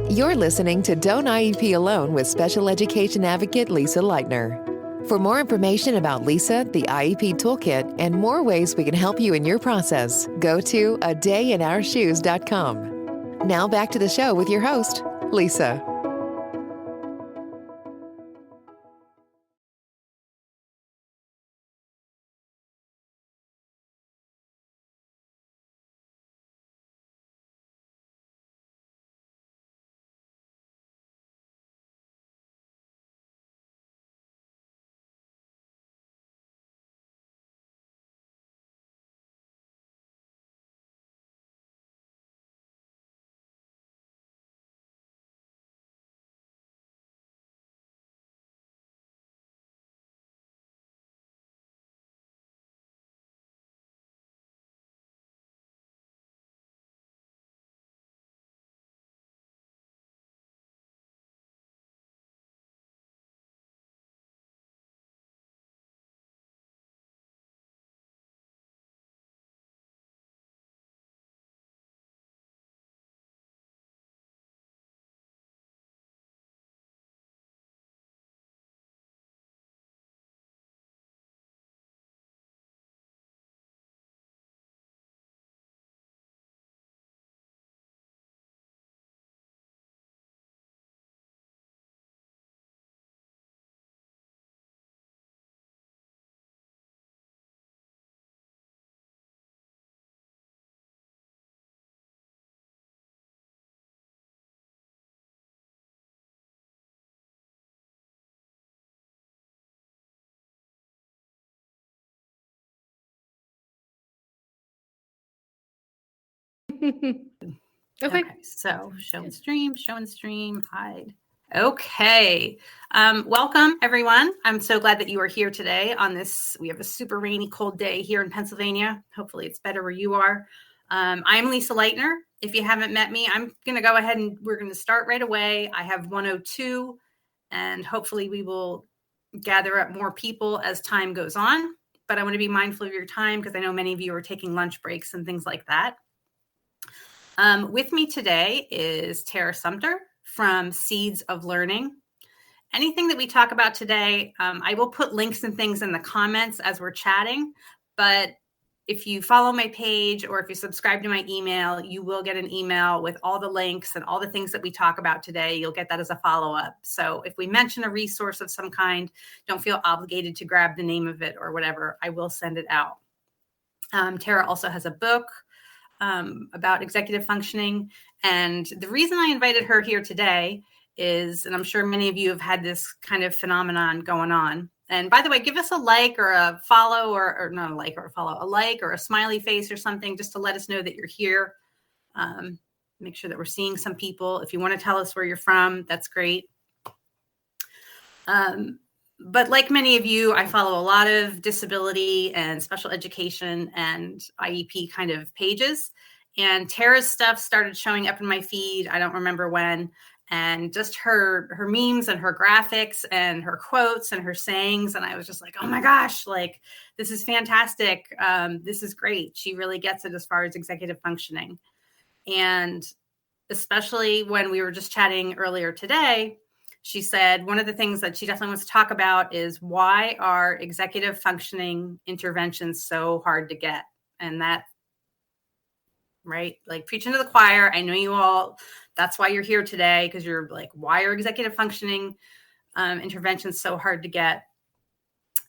You're listening to Don't IEP Alone with Special Education Advocate Lisa Leitner. For more information about Lisa, the IEP Toolkit, and more ways we can help you in your process, go to adayinourshoes.com. Now back to the show with your host, Lisa. Okay, so show and stream, hide. Okay, welcome everyone. I'm so glad that you are here today on this. We have a super rainy, cold day here in Pennsylvania. Hopefully it's better where you are. I'm Lisa Leitner. If you haven't met me, I'm going to go ahead and we're going to start right away. I have 102, and hopefully we will gather up more people as time goes on. But I want to be mindful of your time because I know many of you are taking lunch breaks and things like that. With me today is Tera Sumpter from Seeds of Learning. Anything that we talk about today, I will put links and things in the comments as we're chatting, but if you follow my page or if you subscribe to my email, you will get an email with all the links and all the things that we talk about today. You'll get that as a follow-up. So if we mention a resource of some kind, don't feel obligated to grab the name of it or whatever. I will send it out. Tera also has a book about executive functioning. And the reason I invited her here today is, and I'm sure many of you have had this kind of phenomenon going on. And by the way, give us a like or a follow or not a like or a follow, a like or a smiley face or something just to let us know that you're here. Make sure that we're seeing some people. If you want to tell us where you're from, that's great. But like many of you, I follow a lot of disability and special education and IEP kind of pages. And Tera's stuff started showing up in my feed. I don't remember when. And just her memes and her graphics and her quotes and her sayings. And I was just like, oh my gosh, like, this is fantastic. This is great. She really gets it as far as executive functioning. And especially when we were just chatting earlier today, she said one of the things that she definitely wants to talk about is why are executive functioning interventions so hard to get? And that, right? Like preaching to the choir. I know you all, that's why you're here today, because you're like, why are executive functioning interventions so hard to get?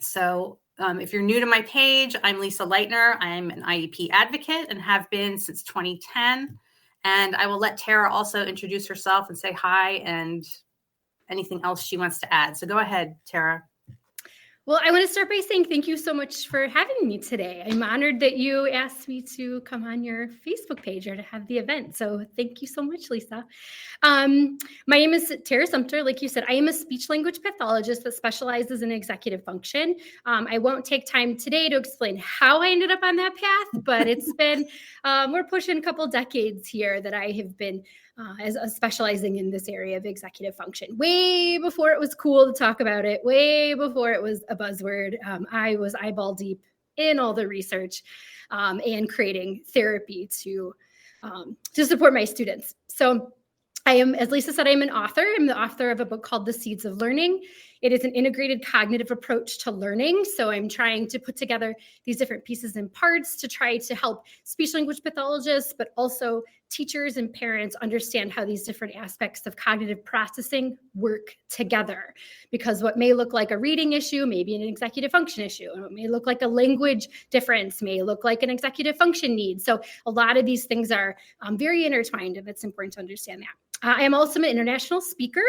So if you're new to my page, I'm Lisa Leitner. I'm an IEP advocate and have been since 2010. And I will let Tera also introduce herself and say hi and anything else she wants to add. So go ahead, Tera. Well, I want to start by saying thank you so much for having me today. I'm honored that you asked me to come on your Facebook page or to have the event. So thank you so much, Lisa. My name is Tera Sumpter. Like you said, I am a speech language pathologist that specializes in executive function. I won't take time today to explain how I ended up on that path, but it's been, we're pushing a couple decades here that I have been as specializing in this area of executive function. Way before it was cool to talk about it, way before it was a buzzword, I was eyeball deep in all the research and creating therapy to support my students. So As Lisa said, I'm an author. I'm the author of a book called The Seeds of Learning. It is an integrated cognitive approach to learning. So I'm trying to put together these different pieces and parts to try to help speech language pathologists, but also teachers and parents understand how these different aspects of cognitive processing work together. Because what may look like a reading issue may be an executive function issue, and what may look like a language difference may look like an executive function need. So a lot of these things are very intertwined, and it's important to understand that. I am also an international speaker,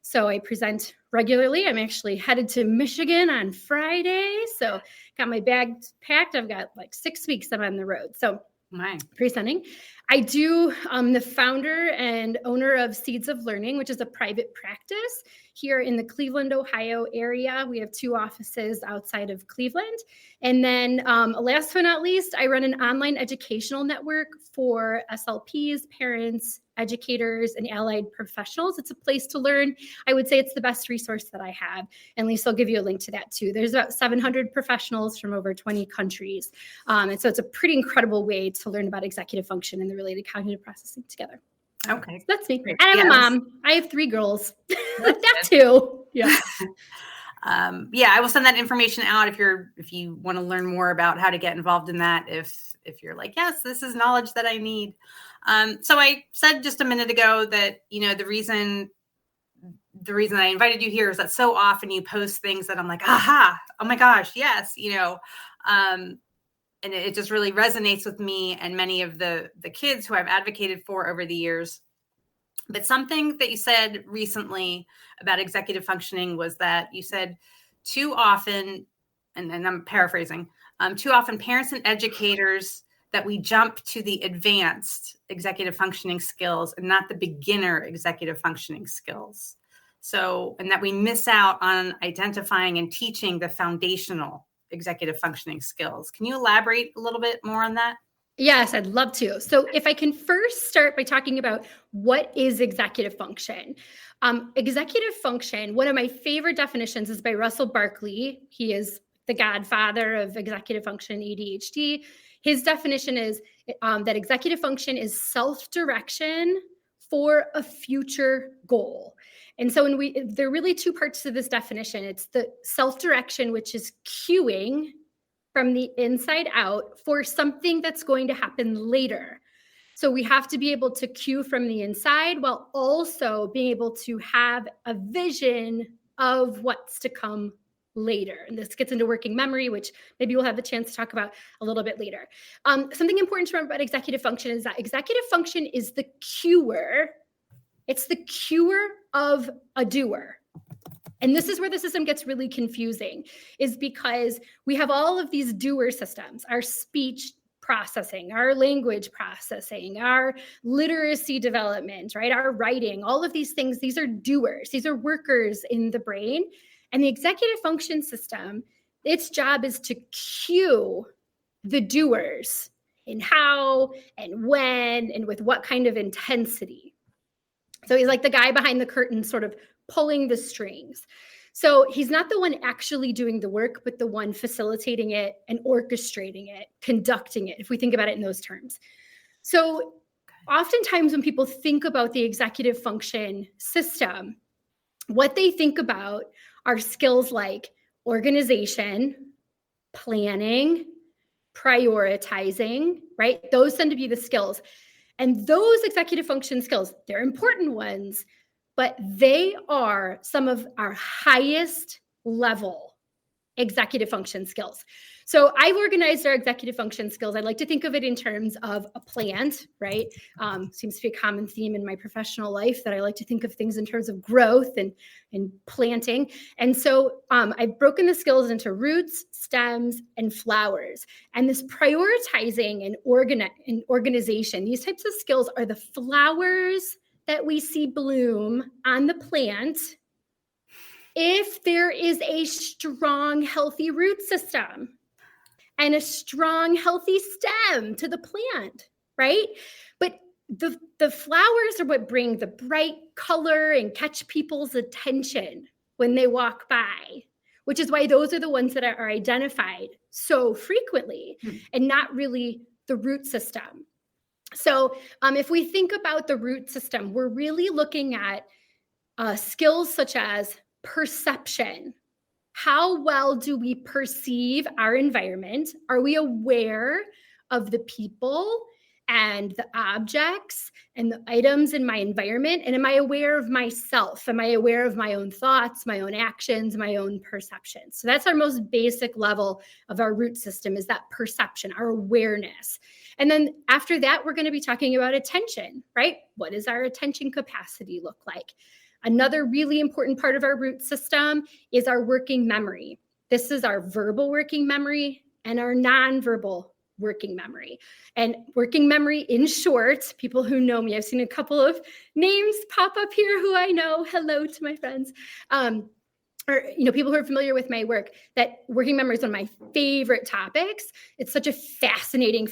so I present regularly. I'm actually headed to Michigan on Friday, so got my bags packed. I've got like 6 weeks I'm on the road, so presenting. I do, the founder and owner of Seeds of Learning, which is a private practice here in the Cleveland, Ohio area. We have 2 offices outside of Cleveland. And then last but not least, I run an online educational network for SLPs, parents, educators, and allied professionals. It's a place to learn. I would say it's the best resource that I have. And Lisa will give you a link to that too. There's about 700 professionals from over 20 countries. And so it's a pretty incredible way to learn about executive function and the related cognitive processing together. Okay. So that's me. And I'm a mom. I have 3 girls. That too. Yeah. I will send that information out if you want to learn more about how to get involved in that. If you're like, yes, this is knowledge that I need. So I said just a minute ago that, the reason I invited you here is that so often you post things that I'm like, aha, oh my gosh, yes, and it just really resonates with me and many of the kids who I've advocated for over the years. But something that you said recently about executive functioning was that you said too often, and I'm paraphrasing, too often parents and educators that we jump to the advanced executive functioning skills and not the beginner executive functioning skills. So, and that we miss out on identifying and teaching the foundational executive functioning skills. Can you elaborate a little bit more on that? Yes, I'd love to. So if I can first start by talking about what is executive function. Executive function, one of my favorite definitions is by Russell Barkley. He is the godfather of executive function, ADHD. His definition is that executive function is self-direction for a future goal. And so there are really 2 parts to this definition. It's the self-direction, which is cueing from the inside out for something that's going to happen later. So we have to be able to cue from the inside while also being able to have a vision of what's to come later. And this gets into working memory, which maybe we'll have a chance to talk about a little bit later. Something important to remember about executive function is that executive function is the cuer. It's the cuer of a doer. And this is where the system gets really confusing, is because we have all of these doer systems, our speech processing, our language processing, our literacy development, right? Our writing, all of these things, these are doers. These are workers in the brain. And the executive function system, its job is to cue the doers in how and when and with what kind of intensity. So he's like the guy behind the curtain sort of pulling the strings. So he's not the one actually doing the work, but the one facilitating it and orchestrating it, conducting it, if we think about it in those terms. So oftentimes when people think about the executive function system, what they think about are skills like organization, planning, prioritizing, right? Those tend to be the skills. And those executive function skills, they're important ones, but they are some of our highest level executive function skills. So I've organized our executive function skills. I like to think of it in terms of a plant, right? Seems to be a common theme in my professional life that I like to think of things in terms of growth and planting. And so I've broken the skills into roots, stems, and flowers. And this prioritizing and organization, these types of skills are the flowers that we see bloom on the plant if there is a strong, healthy root system and a strong, healthy stem to the plant, right? But the flowers are what bring the bright color and catch people's attention when they walk by, which is why those are the ones that are identified so frequently and not really the root system. So if we think about the root system, we're really looking at skills such as perception. How well do we perceive our environment? Are we aware of the people and the objects and the items in my environment? And am I aware of myself? Am I aware of my own thoughts, my own actions, my own perceptions? So that's our most basic level of our root system, is that perception, our awareness. And then after that, we're going to be talking about attention, right? What does our attention capacity look like? Another really important part of our root system is our working memory. This is our verbal working memory and our nonverbal working memory. And working memory, in short, people who know me, I've seen a couple of names pop up here who I know. Hello to my friends. Or people who are familiar with my work, that working memory is one of my favorite topics. It's such a fascinating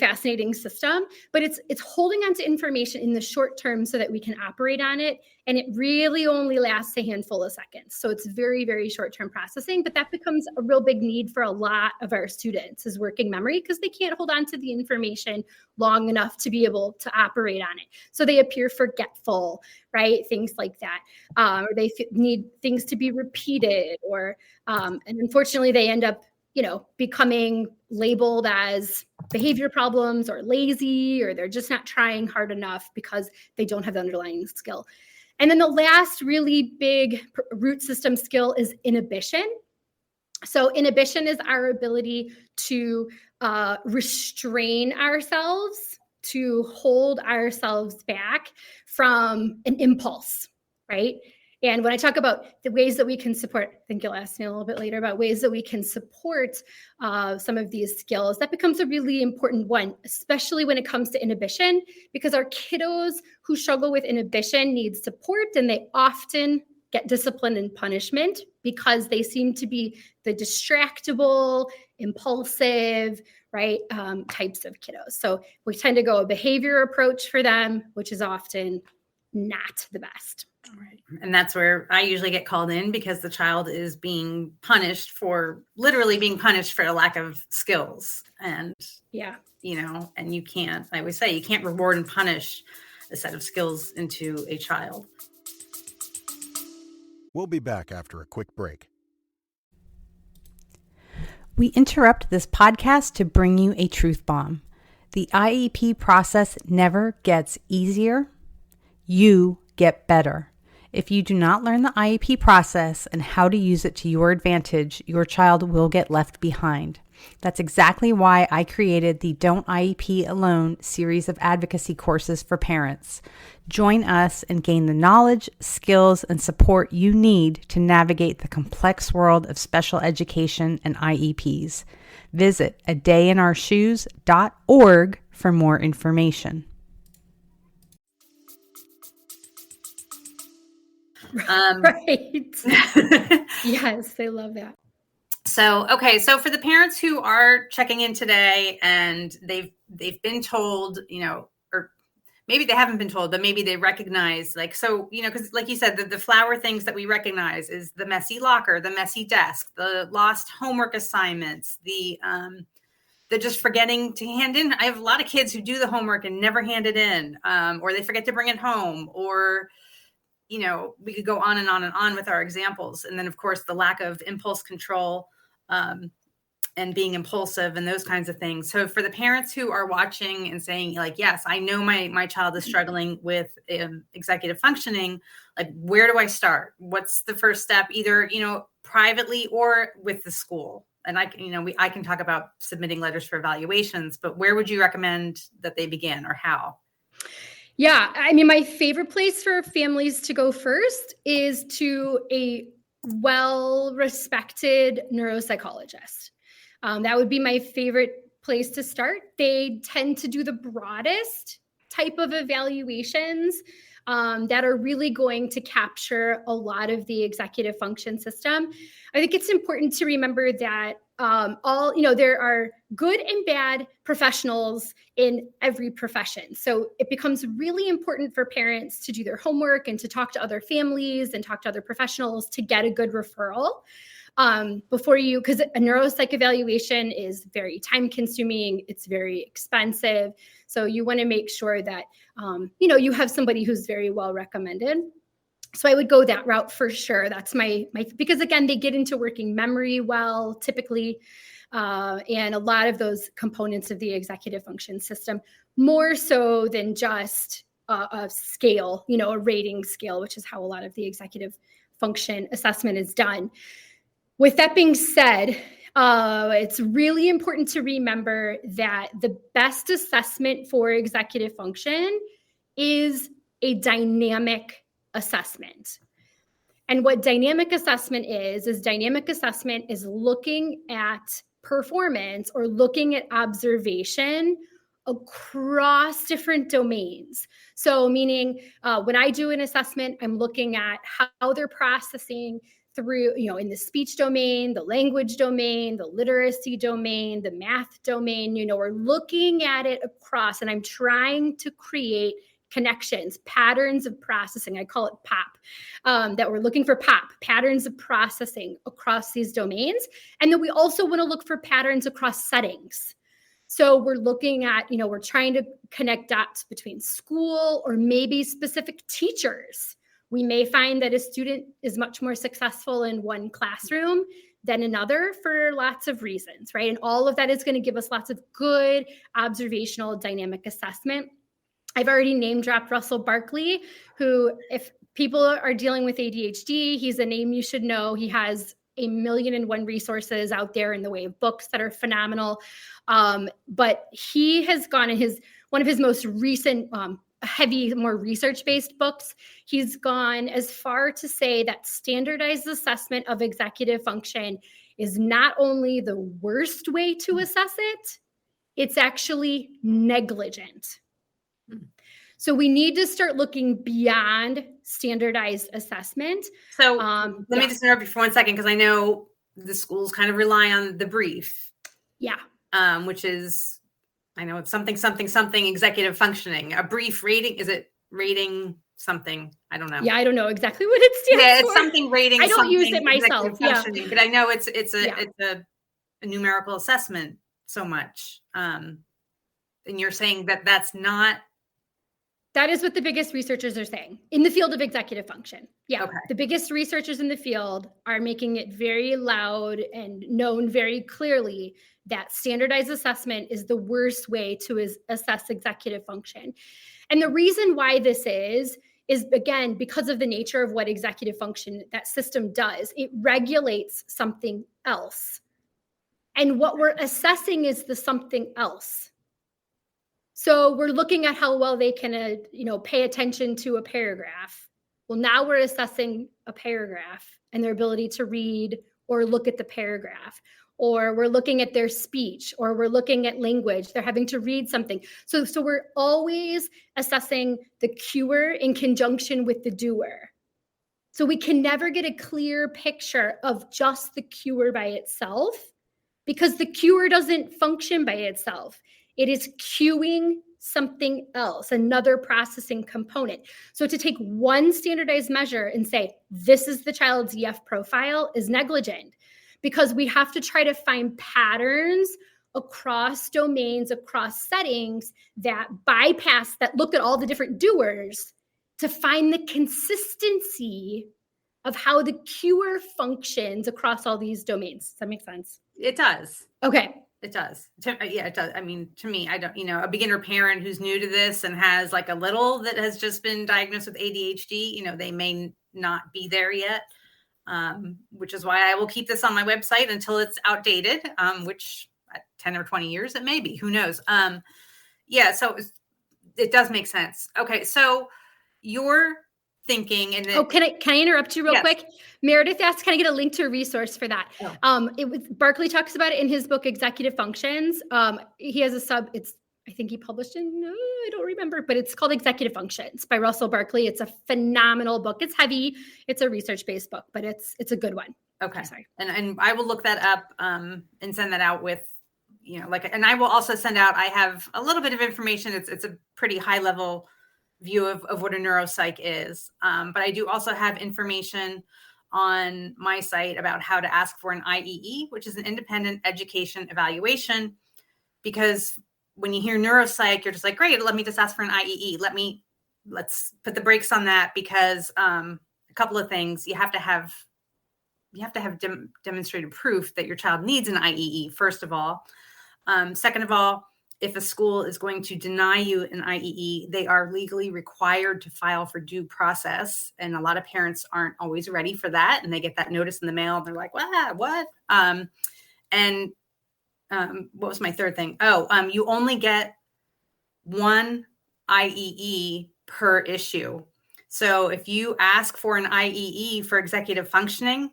system, but it's holding on to information in the short term so that we can operate on it. And it really only lasts a handful of seconds. So it's very, very short-term processing, but that becomes a real big need for a lot of our students, is working memory, because they can't hold on to the information long enough to be able to operate on it. So they appear forgetful, right? Things like that. Or they need things to be repeated, or, and unfortunately they end up, becoming labeled as behavior problems or lazy, or they're just not trying hard enough because they don't have the underlying skill. And then the last really big root system skill is inhibition. So inhibition is our ability to restrain ourselves, to hold ourselves back from an impulse, right? And when I talk about the ways that we can support, I think you'll ask me a little bit later about ways that we can support some of these skills, that becomes a really important one, especially when it comes to inhibition, because our kiddos who struggle with inhibition need support, and they often get discipline and punishment because they seem to be the distractible, impulsive, right, types of kiddos. So we tend to go a behavior approach for them, which is often not the best. Right. And that's where I usually get called in, because the child is being punished for literally being punished for a lack of skills. And, and you can't, I always say, you can't reward and punish a set of skills into a child. We'll be back after a quick break. We interrupt this podcast to bring you a truth bomb. The IEP process never gets easier. You get better. If you do not learn the IEP process and how to use it to your advantage, your child will get left behind. That's exactly why I created the Don't IEP Alone series of advocacy courses for parents. Join us and gain the knowledge, skills, and support you need to navigate the complex world of special education and IEPs. Visit adayinourshoes.org for more information. Right. Yes, they love that. So, okay. So for the parents who are checking in today and they've been told, or maybe they haven't been told, but maybe they recognize, because like you said, the flower things that we recognize is the messy locker, the messy desk, the lost homework assignments, the just forgetting to hand in. I have a lot of kids who do the homework and never hand it in, or they forget to bring it home, or we could go on and on and on with our examples. And then, of course, the lack of impulse control and being impulsive and those kinds of things. So for the parents who are watching and saying, yes, I know my child is struggling with executive functioning, where do I start? What's the first step, either, privately or with the school? And I can talk about submitting letters for evaluations, but where would you recommend that they begin, or how? Yeah, I mean, my favorite place for families to go first is to a well-respected neuropsychologist. That would be my favorite place to start. They tend to do the broadest type of evaluations that are really going to capture a lot of the executive function system. I think it's important to remember that there are good and bad professionals in every profession. So it becomes really important for parents to do their homework and to talk to other families and talk to other professionals to get a good referral. before you, because a neuropsych evaluation is very time consuming. It's very expensive. So you want to make sure that, you have somebody who's very well recommended. So I would go that route for sure. That's my, because again, they get into working memory well, typically, and a lot of those components of the executive function system, more so than just a scale, a rating scale, which is how a lot of the executive function assessment is done. With that being said, it's really important to remember that the best assessment for executive function is a dynamic assessment. And what dynamic assessment is dynamic assessment is looking at performance or looking at observation across different domains. So meaning when I do an assessment, I'm looking at how they're processing through, in the speech domain, the language domain, the literacy domain, the math domain, we're looking at it across, and I'm trying to create connections, patterns of processing. I call it POP, that we're looking for POP, patterns of processing across these domains. And then we also want to look for patterns across settings. So we're looking at, we're trying to connect dots between school or maybe specific teachers. We may find that a student is much more successful in one classroom than another for lots of reasons, right? And all of that is going to give us lots of good observational dynamic assessment. I've already name dropped Russell Barkley, who, if people are dealing with ADHD, he's a name you should know. He has 1,000,001 resources out there in the way of books that are phenomenal. But he has gone in one of his most recent more research-based books, he's gone as far to say that standardized assessment of executive function is not only the worst way to assess it, it's actually negligent. So we need to start looking beyond standardized assessment. So let me just interrupt you for 1 second, because I know the schools kind of rely on the brief. Yeah. Which is, I know it's something executive functioning. A brief rating, is it rating something? I don't know. Yeah, I don't know exactly what it stands for. Yeah, it's something rating. I don't use it myself. Yeah. But I know it's a numerical assessment so much. And you're saying that that's not. That is what the biggest researchers are saying in the field of executive function. Yeah. Okay. The biggest researchers in the field are making it very loud and known very clearly that standardized assessment is the worst way to assess executive function. And the reason why this is again, because of the nature of what executive function, that system does. It regulates something else. And what we're assessing is the something else. So we're looking at how well they can, pay attention to a paragraph. Well, now we're assessing a paragraph and their ability to read or look at the paragraph, or we're looking at their speech, or we're looking at language. They're having to read something. So we're always assessing the cuer in conjunction with the doer. So we can never get a clear picture of just the cuer by itself, because the cuer doesn't function by itself. It is cueing something else, another processing component. So to take one standardized measure and say, this is the child's EF profile is negligent, because we have to try to find patterns across domains, across settings that bypass, that look at all the different doers to find the consistency of how the cuer functions across all these domains. Does that make sense? It does. Okay. It does. Yeah, it does. I mean, to me, I don't, a beginner parent who's new to this and has like a little that has just been diagnosed with ADHD, they may not be there yet, which is why I will keep this on my website until it's outdated, which 10 or 20 years, it may be, who knows? Yeah, so it does make sense. Okay, so you're thinking, and then, can I interrupt you real quick? Meredith asked, can I get a link to a resource for that? Oh. Barkley talks about it in his book Executive Functions. He has I think he published in, I don't remember, but it's called Executive Functions by Russell Barkley. It's a phenomenal book. It's heavy. It's a research-based book, but it's a good one. Okay. Sorry. And I will look that up and send that out with, and I will also send out, I have a little bit of information. It's a pretty high level view of what a neuropsych is. But I do also have information on my site about how to ask for an IEE, which is an independent education evaluation, because when you hear neuropsych, you're just like, great, let me just ask for an IEE. Let's put the brakes on that, because a couple of things. You have to have demonstrated proof that your child needs an IEE, first of all. Second of all, if a school is going to deny you an IEE, they are legally required to file for due process. And a lot of parents aren't always ready for that. And they get that notice in the mail and they're like, what? What was my third thing? You only get one IEE per issue. So if you ask for an IEE for executive functioning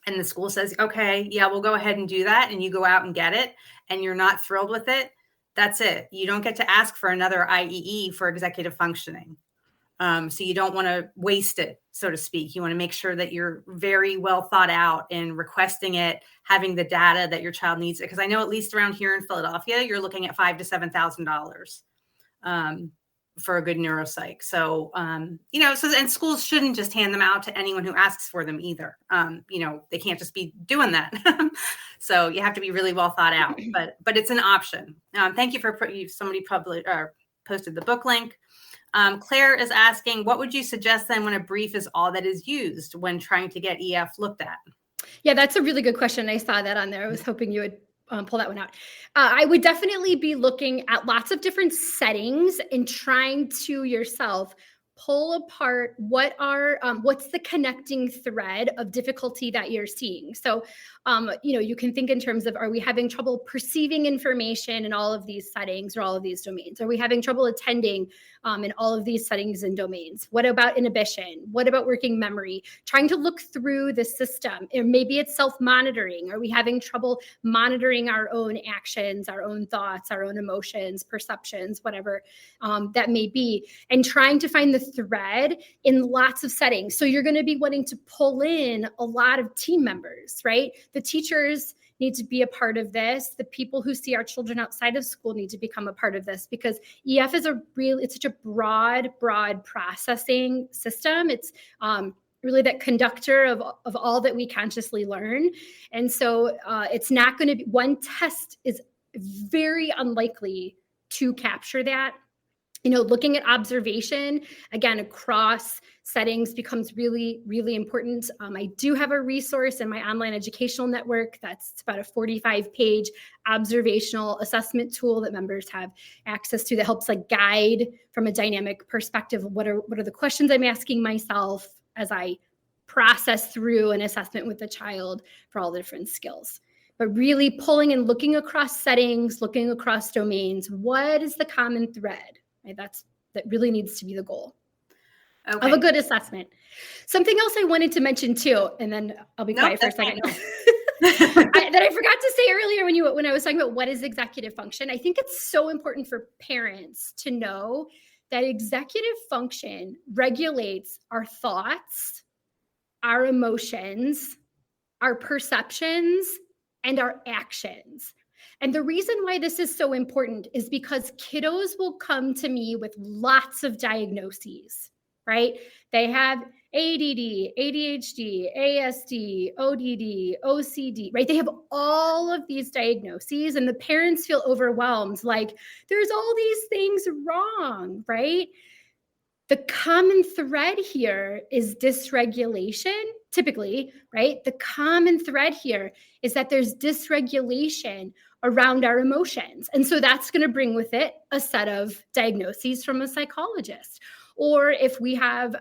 and the school says, okay, yeah, we'll go ahead and do that, and you go out and get it and you're not thrilled with it, that's it. You don't get to ask for another IEE for executive functioning. So you don't want to waste it, so to speak. You want to make sure that you're very well thought out in requesting it, having the data that your child needs it. Because I know at least around here in Philadelphia, you're looking at $5,000 to $7,000 for a good neuropsych. So, and schools shouldn't just hand them out to anyone who asks for them either. They can't just be doing that. So you have to be really well thought out, but it's an option. Thank you for somebody posted the book link. Claire is asking, what would you suggest then when a brief is all that is used when trying to get EF looked at? Yeah, that's a really good question. I saw that on there. I was hoping you would pull that one out. I would definitely be looking at lots of different settings and trying to yourself pull apart what's the connecting thread of difficulty that you're seeing. So, you can think in terms of, are we having trouble perceiving information in all of these settings or all of these domains? Are we having trouble attending in all of these settings and domains? What about inhibition? What about working memory? Trying to look through the system. Or maybe it's self-monitoring. Are we having trouble monitoring our own actions, our own thoughts, our own emotions, perceptions, whatever that may be, and trying to find the thread in lots of settings. So you're going to be wanting to pull in a lot of team members, right? The teachers need to be a part of this. The people who see our children outside of school need to become a part of this, because EF is it's such a broad processing system. It's really that conductor of all that we consciously learn. And so it's not going to be, one test is very unlikely to capture that. Looking at observation, again, across settings becomes really, really important. I do have a resource in my online educational network that's about a 45-page observational assessment tool that members have access to that helps guide from a dynamic perspective. What are the questions I'm asking myself as I process through an assessment with the child for all the different skills? But really pulling and looking across settings, looking across domains, what is the common thread? Right? That really needs to be the goal of a good assessment. Something else I wanted to mention too, and then I'll be quiet for a second. That I forgot to say earlier when I was talking about what is executive function. I think it's so important for parents to know that executive function regulates our thoughts, our emotions, our perceptions, and our actions. And the reason why this is so important is because kiddos will come to me with lots of diagnoses, right? They have ADD, ADHD, ASD, ODD, OCD, right? They have all of these diagnoses and the parents feel overwhelmed, like there's all these things wrong, right? The common thread here is dysregulation, typically, right? The common thread here is that there's dysregulation around our emotions. And so that's going to bring with it a set of diagnoses from a psychologist. Or if we have,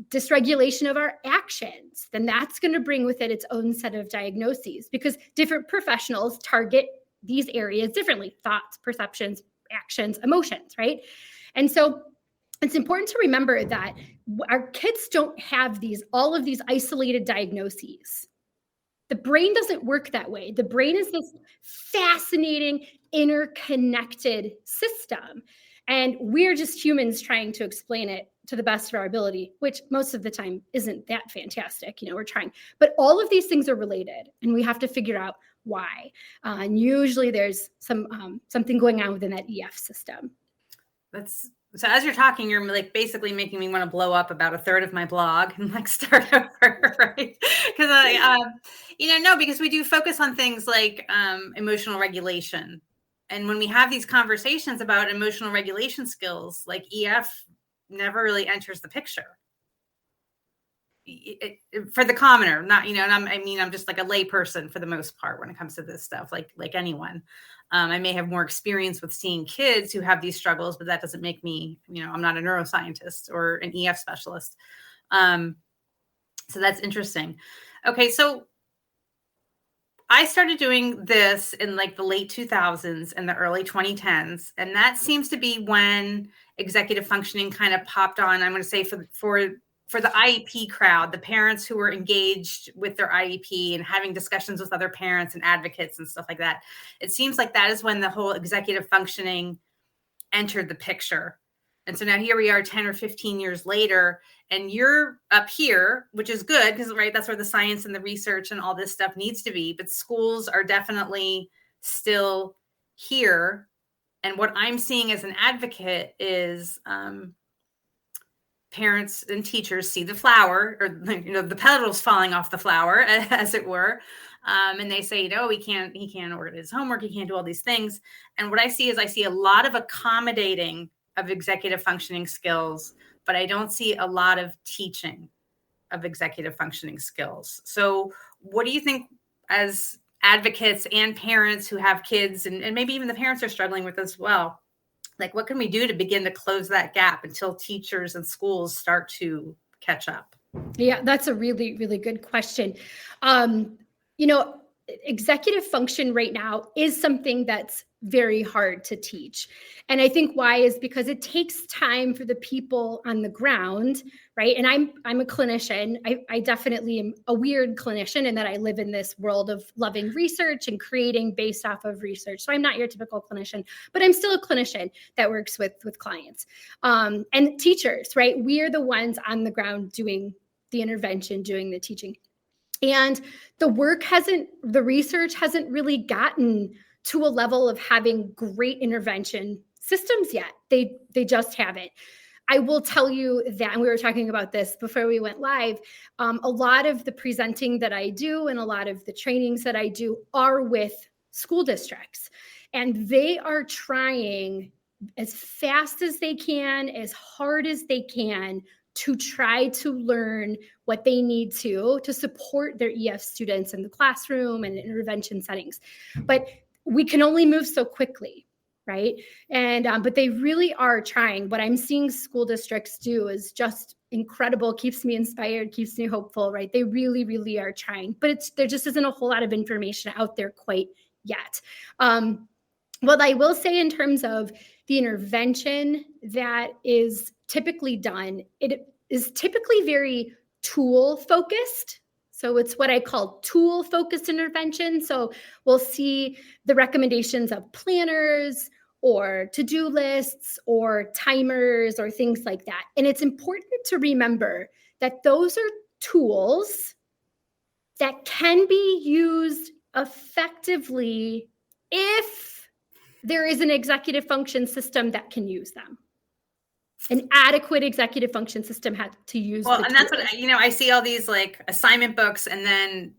dysregulation of our actions, then that's going to bring with it its own set of diagnoses, because different professionals target these areas differently: thoughts, perceptions, actions, emotions, right? And so it's important to remember that our kids don't have all of these isolated diagnoses. The brain doesn't work that way. The brain is this fascinating, interconnected system. And we're just humans trying to explain it to the best of our ability, which most of the time isn't that fantastic. We're trying. But all of these things are related, and we have to figure out why. And usually there's something going on within that EF system. That's So as you're talking, you're like basically making me want to blow up about a third of my blog and like start over, right? Because because we do focus on things like emotional regulation. And when we have these conversations about emotional regulation skills, like EF never really enters the picture. For the commoner, not, and I'm just like a lay person for the most part when it comes to this stuff, like anyone. I may have more experience with seeing kids who have these struggles, but that doesn't make me, I'm not a neuroscientist or an EF specialist. So that's interesting. Okay. So I started doing this in like the late 2000s and the early 2010s. And that seems to be when executive functioning kind of popped on. I'm going to say for the IEP crowd, the parents who were engaged with their IEP and having discussions with other parents and advocates and stuff like that. It seems like that is when the whole executive functioning entered the picture. And so now here we are 10 or 15 years later, and you're up here, which is good because, right, that's where the science and the research and all this stuff needs to be. But schools are definitely still here. And what I'm seeing as an advocate is parents and teachers see the flower or, the petals falling off the flower, as it were. And they say, he can't organize his homework. He can't do all these things. And what I see a lot of accommodating of executive functioning skills, but I don't see a lot of teaching of executive functioning skills. So what do you think as advocates and parents who have kids, and maybe even the parents are struggling with as well? Like, what can we do to begin to close that gap until teachers and schools start to catch up? Yeah, that's a really, really good question. Executive function right now is something that's very hard to teach. And I think why is because it takes time for the people on the ground, right? And I'm a clinician. I definitely am a weird clinician in that I live in this world of loving research and creating based off of research. So I'm not your typical clinician, but I'm still a clinician that works with clients and teachers, right? We are the ones on the ground doing the intervention, doing the teaching. And the research hasn't really gotten to a level of having great intervention systems yet. They just haven't. I will tell you that, and we were talking about this before we went live, a lot of the presenting that I do and a lot of the trainings that I do are with school districts. And they are trying as fast as they can, as hard as they can, to try to learn what they need to support their EF students in the classroom and intervention settings. But we can only move so quickly, right? And but they really are trying. What I'm seeing school districts do is just incredible, keeps me inspired, keeps me hopeful, right? They really, really are trying. But there just isn't a whole lot of information out there quite yet. What I will say in terms of the intervention that is typically done, it is typically very tool focused. So it's what I call tool focused intervention. So we'll see the recommendations of planners or to-do lists or timers or things like that. And it's important to remember that those are tools that can be used effectively if there is an executive function system that can use them. An adequate executive function system had to use. Well, and that's what, I see all these like assignment books and then,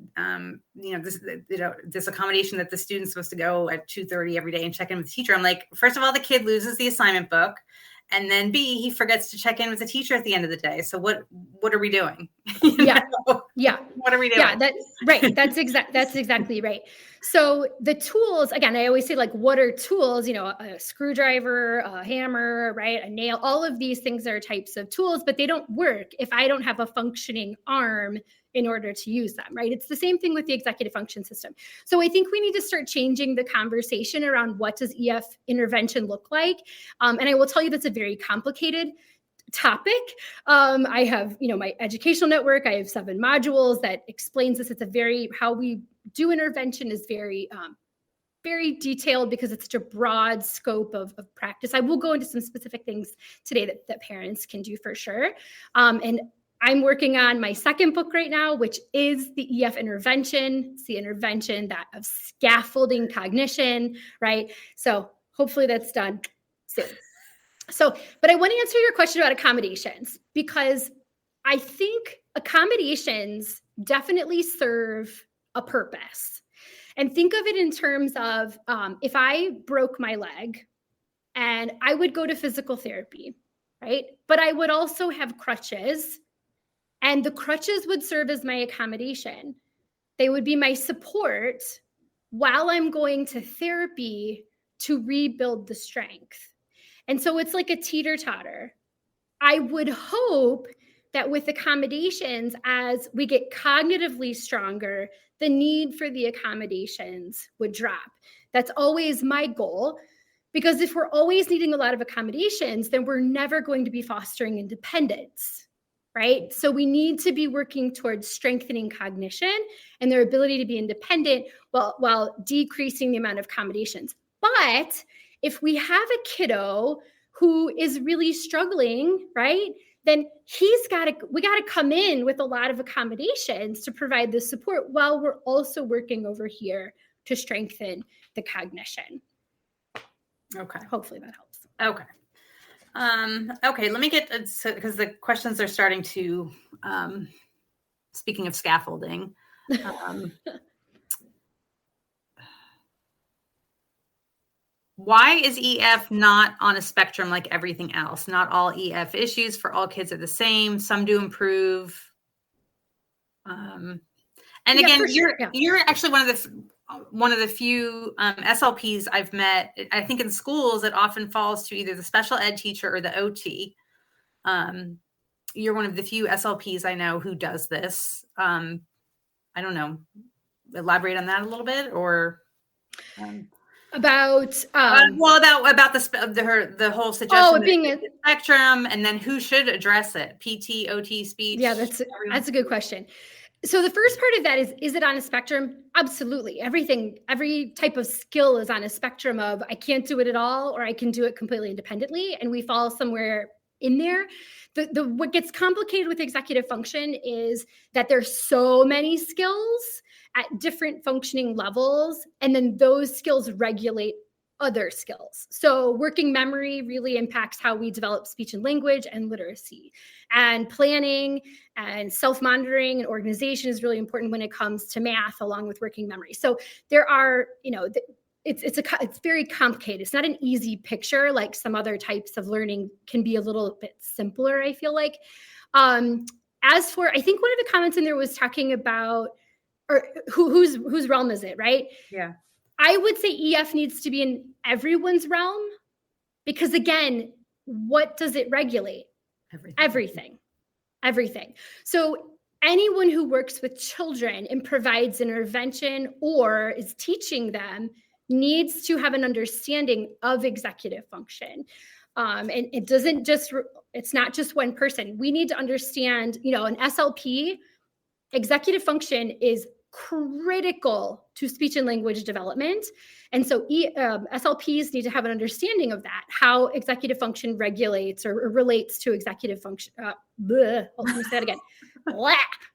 this accommodation that the student's supposed to go at 2:30 every day and check in with the teacher. I'm like, first of all, the kid loses the assignment book. And then B, he forgets to check in with the teacher at the end of the day. So what are we doing? Yeah. What are we doing? Yeah, that's right. That's exactly right. So the tools, again, I always say like, what are tools? A screwdriver, a hammer, right? A nail, all of these things are types of tools, but they don't work if I don't have a functioning arm in order to use them, right? It's the same thing with the executive function system. So I think we need to start changing the conversation around what does EF intervention look like? And I will tell you that's a very complicated topic. I have, my educational network. I have 7 modules that explains this. How we do intervention is very, very detailed because it's such a broad scope of practice. I will go into some specific things today that parents can do for sure. And I'm working on my second book right now, which is the EF intervention. It's the intervention of scaffolding cognition, right? So hopefully that's done soon. But I want to answer your question about accommodations, because I think accommodations definitely serve a purpose. And think of it in terms of if I broke my leg and I would go to physical therapy, right? But I would also have crutches, and the crutches would serve as my accommodation. They would be my support while I'm going to therapy to rebuild the strength. And so it's like a teeter-totter. I would hope that with accommodations, as we get cognitively stronger, the need for the accommodations would drop. That's always my goal, because if we're always needing a lot of accommodations, then we're never going to be fostering independence, right? So we need to be working towards strengthening cognition and their ability to be independent while decreasing the amount of accommodations. But if we have a kiddo who is really struggling, right, then we got to come in with a lot of accommodations to provide the support while we're also working over here to strengthen the cognition. Okay. Hopefully that helps. Okay. Okay. Let me get, because the questions are starting to, speaking of scaffolding, why is EF not on a spectrum like everything else? Not all EF issues for all kids are the same. Some do improve. And again, you're actually one of the few SLPs I've met. I think in schools it often falls to either the special ed teacher or the OT. You're one of the few SLPs I know who does this. I don't know. Elaborate on that a little bit, or. About about the whole suggestion being a spectrum, and then who should address it? PT, OT, speech. Yeah, that's a good question. So the first part of that is it on a spectrum? Absolutely. Every type of skill is on a spectrum of I can't do it at all, or I can do it completely independently, and we fall somewhere in there. What gets complicated with executive function is that there's so many skills at different functioning levels, and then those skills regulate other skills. So working memory really impacts how we develop speech and language and literacy. And planning and self-monitoring and organization is really important when it comes to math, along with working memory. So there are, it's very complicated. It's not an easy picture like some other types of learning can be a little bit simpler, I feel like. As for, I think one of the comments in there was talking about, or whose realm is it, right? Yeah. I would say EF needs to be in everyone's realm, because again, what does it regulate? Everything. So anyone who works with children and provides intervention or is teaching them needs to have an understanding of executive function. And it's not just one person. We need to understand, an SLP, executive function is critical to speech and language development. And so SLPs need to have an understanding of that, how executive function regulates or relates to executive function. Let me say it again.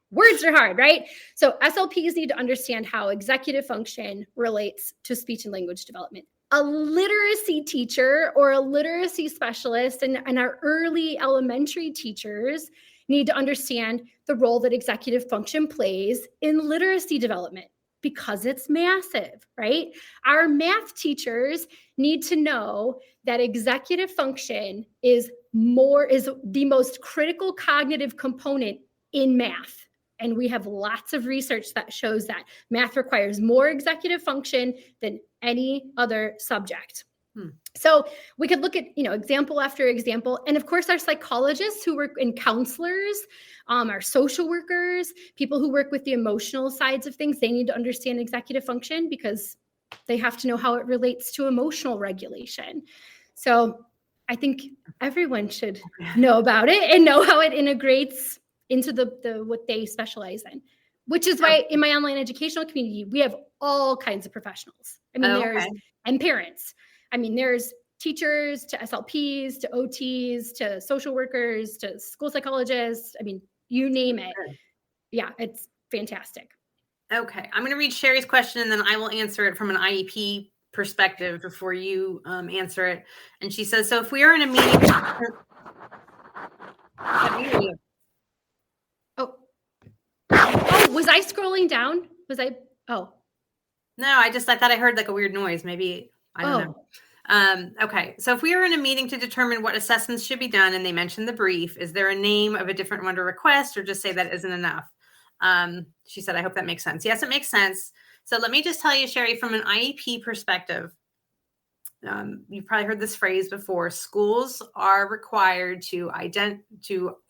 Words are hard, right? So SLPs need to understand how executive function relates to speech and language development. A literacy teacher or a literacy specialist and our early elementary teachers need to understand the role that executive function plays in literacy development, because it's massive, right? Our math teachers need to know that executive function is the most critical cognitive component in math. And we have lots of research that shows that math requires more executive function than any other subject. So we could look at, example after example. And of course, our psychologists who work in counselors, our social workers, people who work with the emotional sides of things, they need to understand executive function because they have to know how it relates to emotional regulation. So I think everyone should know about it and know how it integrates into the what they specialize in, which is why in my online educational community, we have all kinds of professionals. I mean, and parents. I mean, there's teachers to SLPs, to OTs, to social workers, to school psychologists. I mean, you name it. Yeah, it's fantastic. Okay. I'm going to read Sherry's question and then I will answer it from an IEP perspective before you answer it. And she says, so if we are in a meeting. Oh, was I scrolling down? Oh. No, I thought I heard like a weird noise. Maybe, I don't know. Okay. So if we are in a meeting to determine what assessments should be done, and they mentioned the brief, is there a name of a different one to request, or just say that isn't enough? She said, I hope that makes sense. Yes, it makes sense. So let me just tell you, Sherry, from an IEP perspective, you've probably heard this phrase before. Schools are required to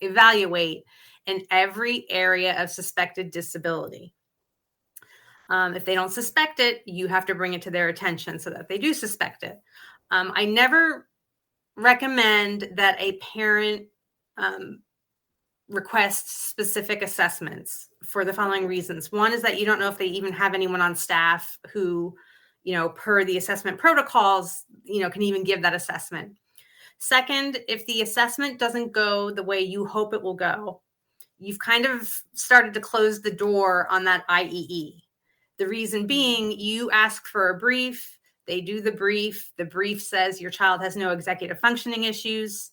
evaluate in every area of suspected disability. If they don't suspect it, you have to bring it to their attention so that they do suspect it. I never recommend that a parent request specific assessments for the following reasons. One is that you don't know if they even have anyone on staff who, per the assessment protocols, can even give that assessment. Second, if the assessment doesn't go the way you hope it will go, you've kind of started to close the door on that IEE. The reason being, you ask for a brief, they do the brief says your child has no executive functioning issues.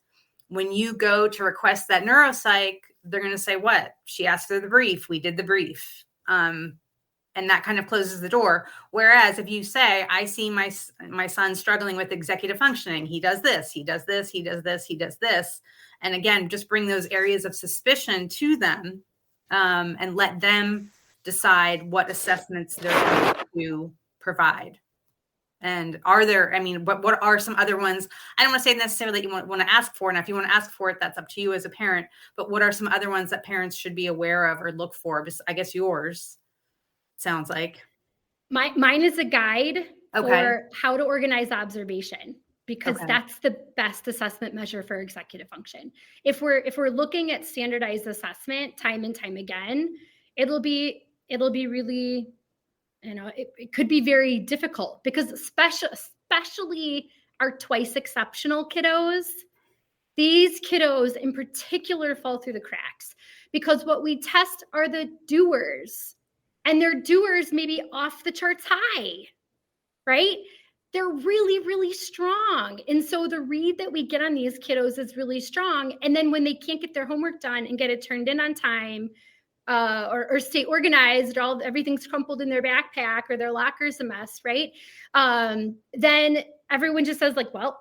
When you go to request that neuropsych, they're going to say, what? She asked for the brief, we did the brief. And that kind of closes the door. Whereas if you say, I see my son struggling with executive functioning, he does this, he does this, he does this, he does this. And again, just bring those areas of suspicion to them and let them decide what assessments they're going to provide. And are there, what are some other ones? I don't want to say necessarily that you want to ask for. And if you want to ask for it, that's up to you as a parent. But what are some other ones that parents should be aware of or look for? Just, I guess yours sounds like. Mine is a guide for how to organize observation, because that's the best assessment measure for executive function. If we're looking at standardized assessment time and time again, it'll be really, it could be very difficult, because especially our twice exceptional kiddos, these kiddos in particular fall through the cracks, because what we test are the doers, and their doers may be off the charts high, right? They're really, really strong. And so the read that we get on these kiddos is really strong. And then when they can't get their homework done and get it turned in on time, or stay organized, or everything's crumpled in their backpack, or their locker's a mess, right? Then everyone just says like, well,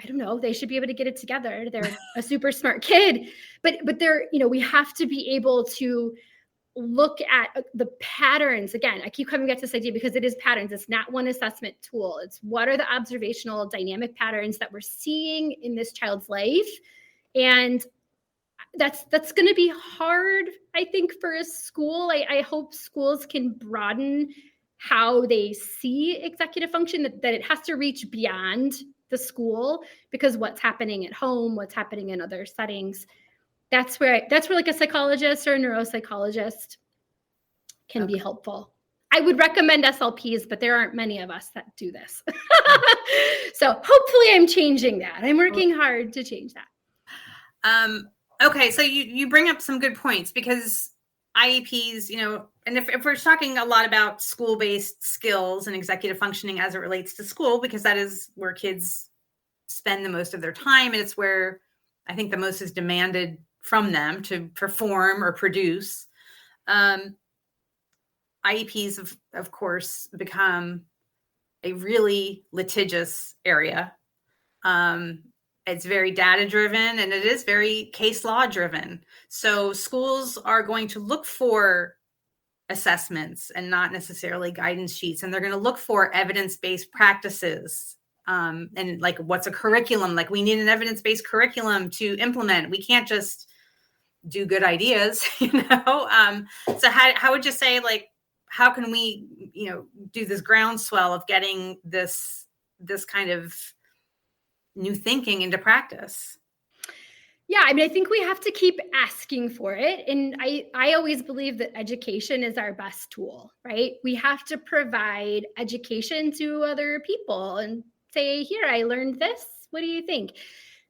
I don't know, they should be able to get it together. They're a super smart kid. But they're, we have to be able to look at the patterns. Again, I keep coming back to this idea because it is patterns. It's not one assessment tool. It's what are the observational dynamic patterns that we're seeing in this child's life. And that's going to be hard, I think, for a school. I hope schools can broaden how they see executive function, that it has to reach beyond the school, because what's happening at home, what's happening in other settings, that's where like a psychologist or a neuropsychologist can be helpful. I would recommend SLPs, but there aren't many of us that do this. So hopefully I'm changing that. I'm working hard to change that. Okay, so you bring up some good points, because IEPs, and if we're talking a lot about school-based skills and executive functioning as it relates to school, because that is where kids spend the most of their time, and it's where I think the most is demanded from them to perform or produce. IEPs, of course, become a really litigious area. It's very data driven, and it is very case law driven. So schools are going to look for assessments and not necessarily guidance sheets. And they're going to look for evidence-based practices. And like, what's a curriculum? Like, we need an evidence-based curriculum to implement. We can't just do good ideas, So how would you say, like, how can we, do this groundswell of getting this kind of new thinking into practice? Yeah, I think we have to keep asking for it. And I always believe that education is our best tool, right? We have to provide education to other people and say, here, I learned this. What do you think?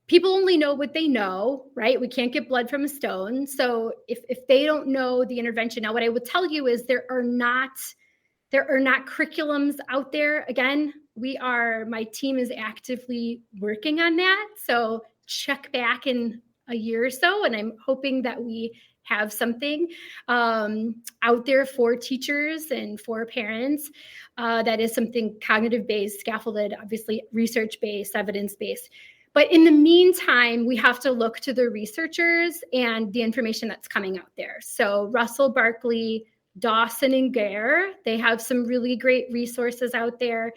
People only know what they know, right? We can't get blood from a stone. So if they don't know the intervention, now what I would tell you is there are not curriculums out there. Again, my team is actively working on that. So check back in a year or so, and I'm hoping that we have something out there for teachers and for parents that is something cognitive-based, scaffolded, obviously research-based, evidence-based. But in the meantime, we have to look to the researchers and the information that's coming out there. So Russell Barkley, Dawson and Gare, they have some really great resources out there.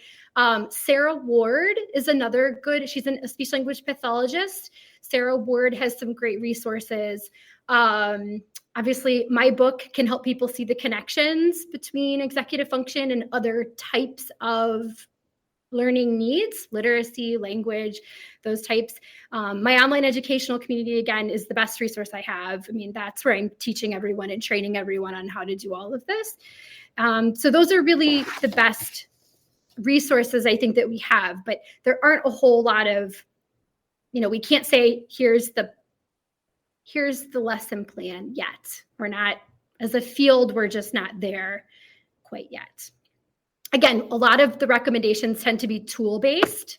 Sarah Ward is another good, she's a speech language pathologist. Sarah Ward has some great resources. Obviously, my book can help people see the connections between executive function and other types of learning needs, literacy, language, those types. My online educational community, again, is the best resource I have. I mean, that's where I'm teaching everyone and training everyone on how to do all of this. So those are really the best resources I think that we have, but there aren't a whole lot of, we can't say, here's the lesson plan yet. We're not, as a field, we're just not there quite yet. Again, a lot of the recommendations tend to be tool-based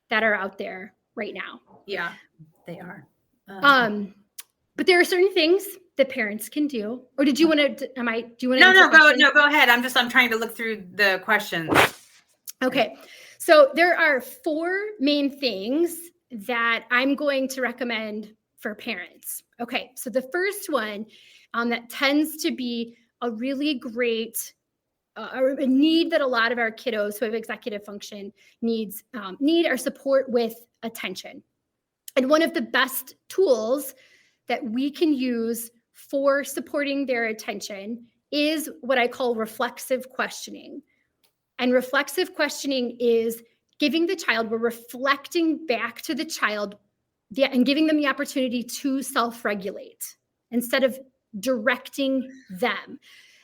that are out there right now. Yeah, they are. But there are certain things that parents can do. Or did you want to, do you want to? Go ahead. I'm trying to look through the questions. Okay. So there are 4 main things that I'm going to recommend for parents. Okay. So the first one that tends to be a really great a need that a lot of our kiddos who have executive function need our support with attention. And one of the best tools that we can use for supporting their attention is what I call reflexive questioning. And reflexive questioning is giving the child, we're reflecting back to the child and giving them the opportunity to self-regulate instead of directing them.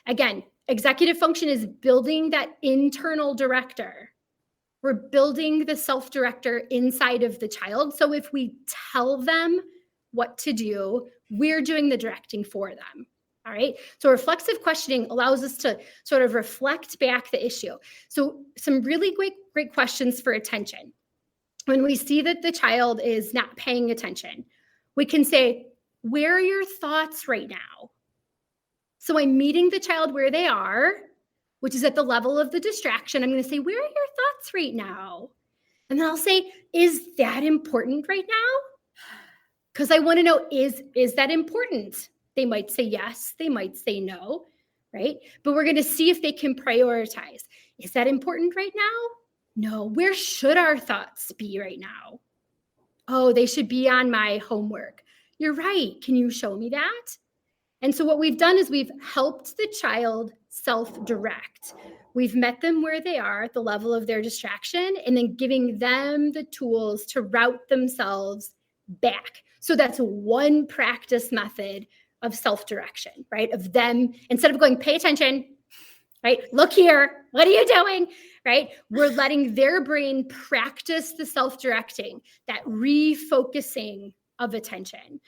Again, executive function is building that internal director. We're building the self-director inside of the child. So if we tell them what to do, we're doing the directing for them. All right. So reflexive questioning allows us to sort of reflect back the issue. So some really great questions for attention. When we see that the child is not paying attention, we can say, where are your thoughts right now? So I'm meeting the child where they are, which is at the level of the distraction. I'm going to say, where are your thoughts right now? And then I'll say, is that important right now? Because I want to know, is that important? They might say yes, they might say no, right? But we're going to see if they can prioritize. Is that important right now? No. Where should our thoughts be right now? Oh, they should be on my homework. You're right. Can you show me that? And so what we've done is we've helped the child self-direct. We've met them where they are at the level of their distraction and then giving them the tools to route themselves back. So that's one practice method of self-direction, right? Of them, instead of going, pay attention, right? Look here, what are you doing, right? We're letting their brain practice the self-directing, that refocusing of attention,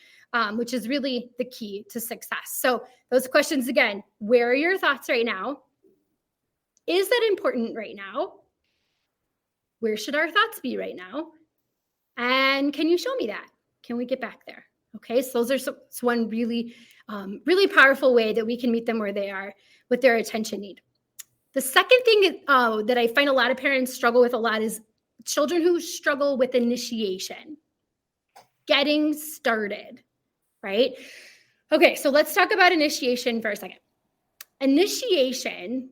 which is really the key to success. So those questions again, where are your thoughts right now? Is that important right now? Where should our thoughts be right now? And can you show me that? Can we get back there? Okay, so those are one really, really powerful way that we can meet them where they are with their attention need. The second thing that I find a lot of parents struggle with a lot is children who struggle with initiation, getting started, right? Okay, so let's talk about initiation for a second. Initiation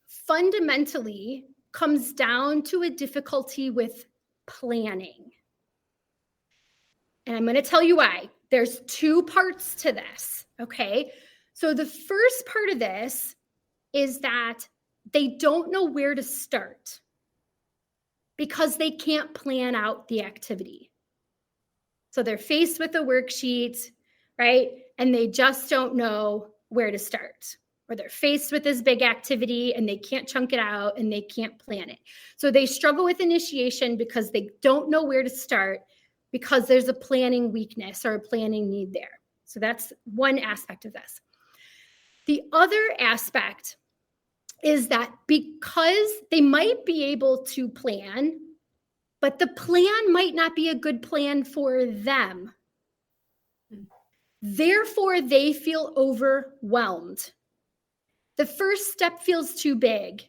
fundamentally comes down to a difficulty with planning. And I'm going to tell you why. There's 2 parts to this, okay? So the first part of this is that they don't know where to start because they can't plan out the activity. So they're faced with a worksheet, right? And they just don't know where to start. Or they're faced with this big activity and they can't chunk it out and they can't plan it. So they struggle with initiation because they don't know where to start, because there's a planning weakness or a planning need there. So that's one aspect of this. The other aspect is that because they might be able to plan, but the plan might not be a good plan for them. Therefore, they feel overwhelmed. The first step feels too big.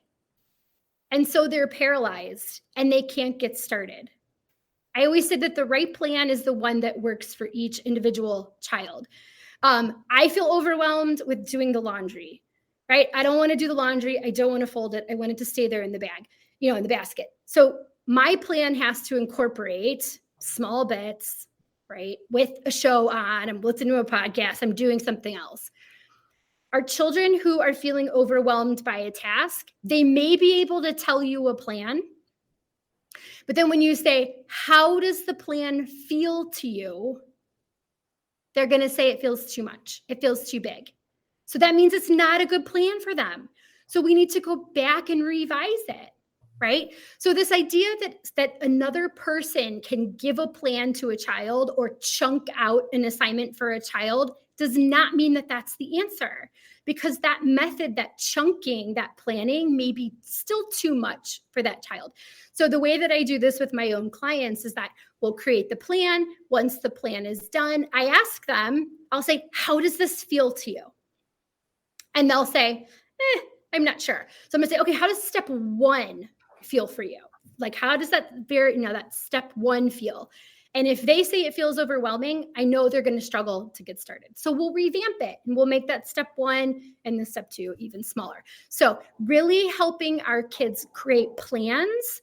And so they're paralyzed and they can't get started. I always say that the right plan is the one that works for each individual child. I feel overwhelmed with doing the laundry, right? I don't want to do the laundry. I don't want to fold it. I want it to stay there in the bag, in the basket. So my plan has to incorporate small bits, right? With a show on, I'm listening to a podcast, I'm doing something else. Our children who are feeling overwhelmed by a task, they may be able to tell you a plan. But then when you say, how does the plan feel to you? They're going to say it feels too much. It feels too big. So that means it's not a good plan for them. So we need to go back and revise it, right? So this idea that another person can give a plan to a child or chunk out an assignment for a child does not mean that that's the answer, because that method, that chunking, that planning may be still too much for that child. So the way that I do this with my own clients is that we'll create the plan. Once the plan is done, I ask them, I'll say, how does this feel to you? And they'll say, I'm not sure. So I'm gonna say, okay, how does step one feel for you? Like, how does that that step one feel? And if they say it feels overwhelming, I know they're going to struggle to get started. So we'll revamp it and we'll make that step one and the step two even smaller. So really helping our kids create plans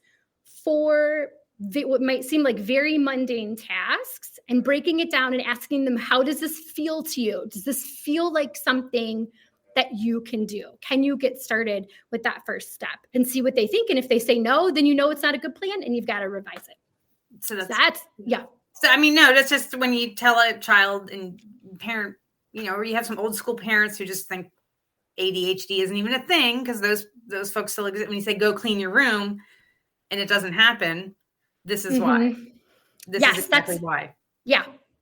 for what might seem like very mundane tasks and breaking it down and asking them, how does this feel to you? Does this feel like something that you can do? Can you get started with that first step and see what they think? And if they say no, then you know it's not a good plan and you've got to revise it. So that's yeah. So, I mean, no, that's just when you tell a child and parent, or you have some old school parents who just think ADHD isn't even a thing because those folks still exist. When you say, go clean your room and it doesn't happen, this is why. This is exactly why.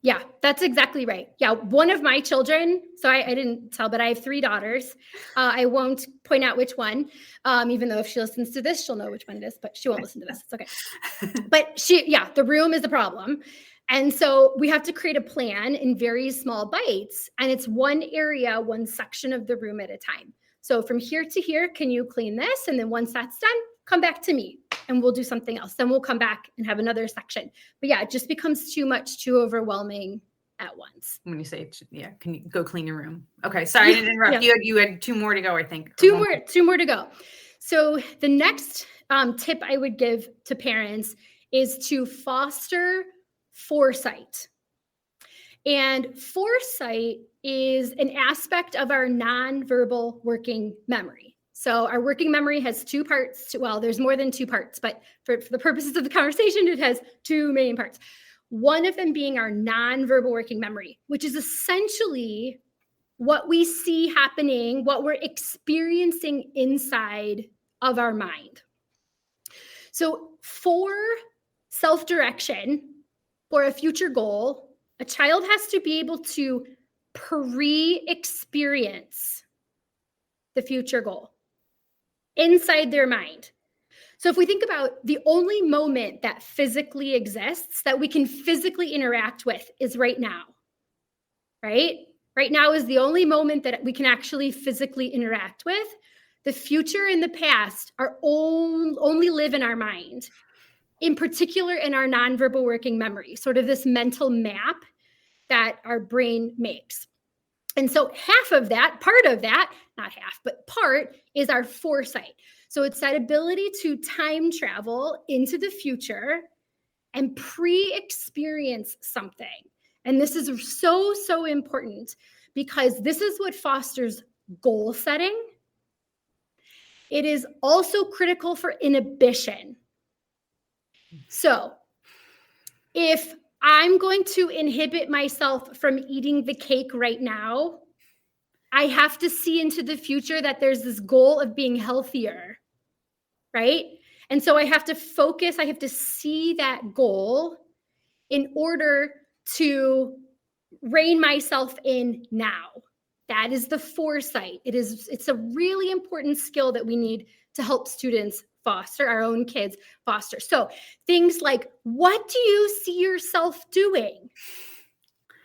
Yeah, that's exactly right. Yeah, one of my children, so I didn't tell, but I have 3 daughters. I won't point out which one, even though if she listens to this, she'll know which one it is, but she won't listen to this. It's okay. But the room is the problem. And so we have to create a plan in very small bites. And it's one area, one section of the room at a time. So from here to here, can you clean this? And then once that's done, come back to me and we'll do something else. Then we'll come back and have another section. But yeah, it just becomes too much, too overwhelming at once. When you say, can you go clean your room? Okay. Sorry, I didn't interrupt. Yeah. You had 2 more to go, I think. Two more to go. So the next tip I would give to parents is to foster foresight. And foresight is an aspect of our nonverbal working memory. So our working memory has 2 parts. Well, there's more than 2 parts, but for the purposes of the conversation, it has 2 main parts. One of them being our nonverbal working memory, which is essentially what we see happening, what we're experiencing inside of our mind. So for self-direction, for a future goal, a child has to be able to pre-experience the future goal inside their mind. So if we think about the only moment that physically exists, that we can physically interact with, is right now, right? Right now is the only moment that we can actually physically interact with. The future and the past are only live in our mind, in particular in our nonverbal working memory, sort of this mental map that our brain makes. And so part of that, not half, but part is our foresight. So it's that ability to time travel into the future and pre-experience something. And this is so, so important because this is what fosters goal setting. It is also critical for inhibition. So if I'm going to inhibit myself from eating the cake right now, I have to see into the future that there's this goal of being healthier, right? And so I have to focus, I have to see that goal in order to rein myself in now. That is the foresight. It's a really important skill that we need to help students foster, our own kids foster. So things like, what do you see yourself doing?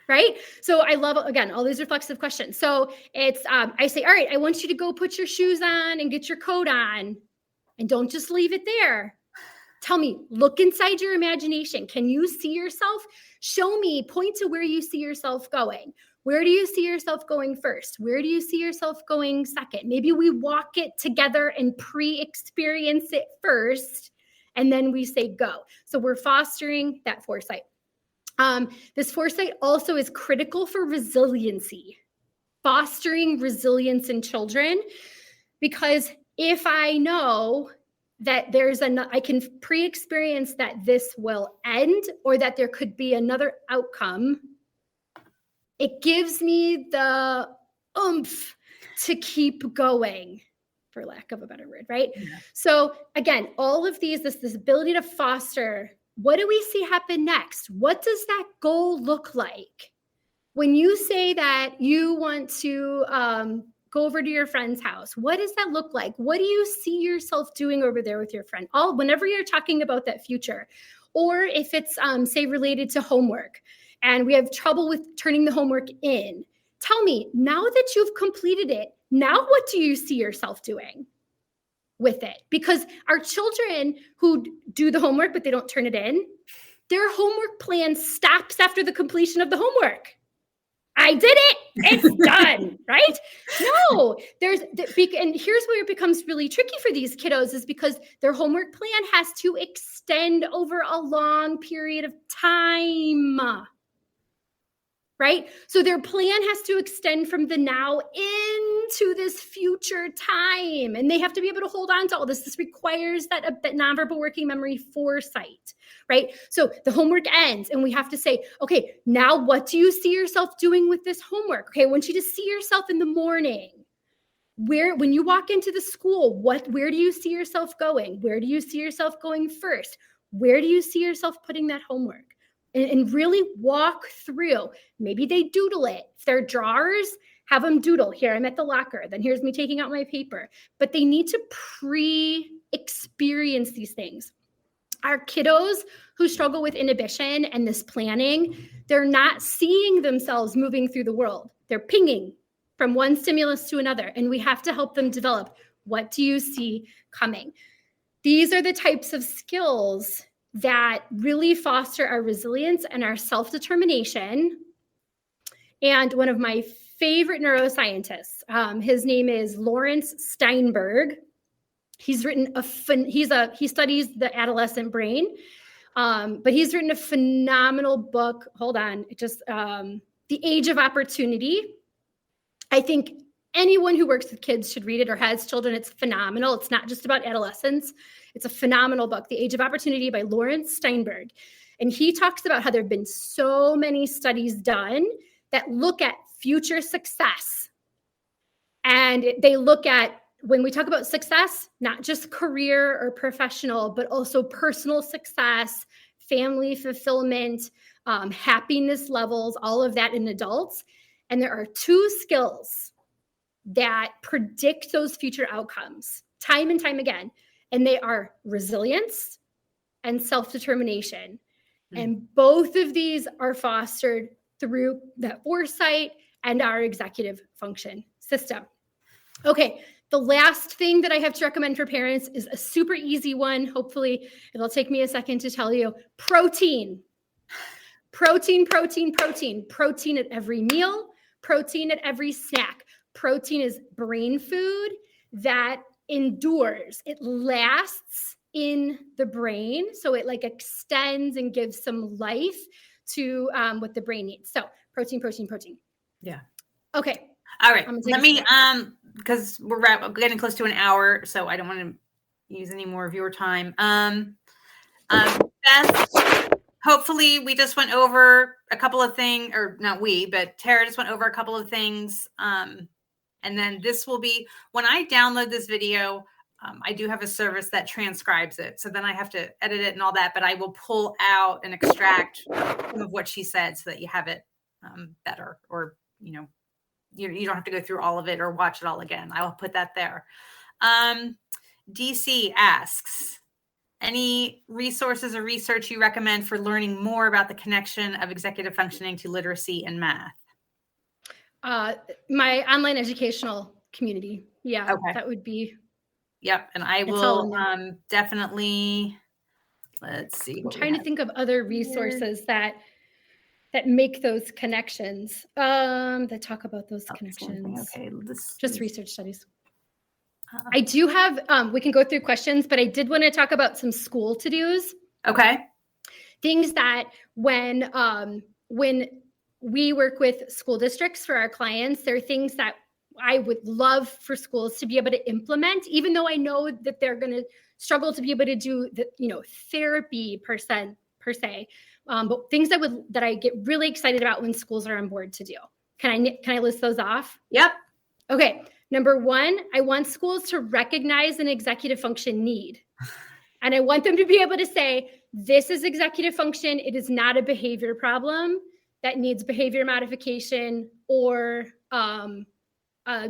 Right? So I love, again, all these reflexive questions. So it's, I say, all right, I want you to go put your shoes on and get your coat on, and don't just leave it there. Tell me, look inside your imagination. Can you see yourself? Show me, point to where you see yourself going. Where do you see yourself going first? Where do you see yourself going second? Maybe we walk it together and pre-experience it first, and then we say go. So we're fostering that foresight. This foresight also is critical for resiliency, fostering resilience in children, because if I know that I can pre-experience that this will end or that there could be another outcome, it gives me the oomph to keep going, for lack of a better word, right? Yeah. So again, all of these, this ability to foster, what do we see happen next? What does that goal look like? When you say that you want to go over to your friend's house, what does that look like? What do you see yourself doing over there with your friend? Whenever you're talking about that future, or if it's say related to homework and we have trouble with turning the homework in, tell me, now that you've completed it, now what do you see yourself doing with it? Because our children who do the homework but they don't turn it in, their homework plan stops after the completion of the homework. I did it. It's done, right? No, and here's where it becomes really tricky for these kiddos, is because their homework plan has to extend over a long period of time, right? So their plan has to extend from the now into this future time, and they have to be able to hold on to all this. This requires that nonverbal working memory foresight, right? So the homework ends, and we have to say, okay, now what do you see yourself doing with this homework? Okay, I want you to see yourself in the morning. When you walk into the school, where do you see yourself going? Where do you see yourself going first? Where do you see yourself putting that homework? And really walk through. Maybe they doodle it. If they're drawers, have them doodle. Here, I'm at the locker. Then here's me taking out my paper. But they need to pre-experience these things. Our kiddos who struggle with inhibition and this planning, they're not seeing themselves moving through the world. They're pinging from one stimulus to another. And we have to help them develop, what do you see coming? These are the types of skills that really foster our resilience and our self-determination. And one of my favorite neuroscientists, his name is Lawrence Steinberg. He's written he studies the adolescent brain, but he's written a phenomenal book. Hold on, The Age of Opportunity. I think anyone who works with kids should read it or has children. It's phenomenal. It's not just about adolescence. It's a phenomenal book, The Age of Opportunity by Lawrence Steinberg. And he talks about how there have been so many studies done that look at future success. And they look at, when we talk about success, not just career or professional, but also personal success, family fulfillment, happiness levels, all of that in adults. And there are two skills that predict those future outcomes time and time again. And they are resilience and self-determination. And both of these are fostered through that foresight and our executive function system. Okay, the last thing that I have to recommend for parents is a super easy one. Hopefully, it'll take me a second to tell you. Protein. Protein, protein, protein. Protein at every meal. Protein at every snack. Protein is brain food that endures. It lasts in the brain. So it like extends and gives some life to what the brain needs. So protein, protein, protein. Yeah. Okay. All right. Let me, because we're getting close to an hour, so I don't want to use any more of your time. Beth, hopefully we just went over a couple of things, or not we, but Tara just went over a couple of things. And then this will be, when I download this video, I do have a service that transcribes it. So then I have to edit it and all that, but I will pull out and extract some of what she said so that you have it better, or, you don't have to go through all of it or watch it all again. I will put that there. DC asks, any resources or research you recommend for learning more about the connection of executive functioning to literacy and math? My online educational community. Yeah, okay. That would be. Yep. And I will definitely, let's see. I'm trying to think of other resources that make those connections, that talk about those connections. Okay. Just research studies. I do have, we can go through questions, but I did want to talk about some school to-dos. Okay. Things that when we work with school districts for our clients, there are things that I would love for schools to be able to implement, even though I know that they're going to struggle to be able to do the, therapy per se. But things that I get really excited about when schools are on board to do. Can I list those off? Yep. Okay. Number one, I want schools to recognize an executive function need. And I want them to be able to say, this is executive function. It is not a behavior problem that needs behavior modification or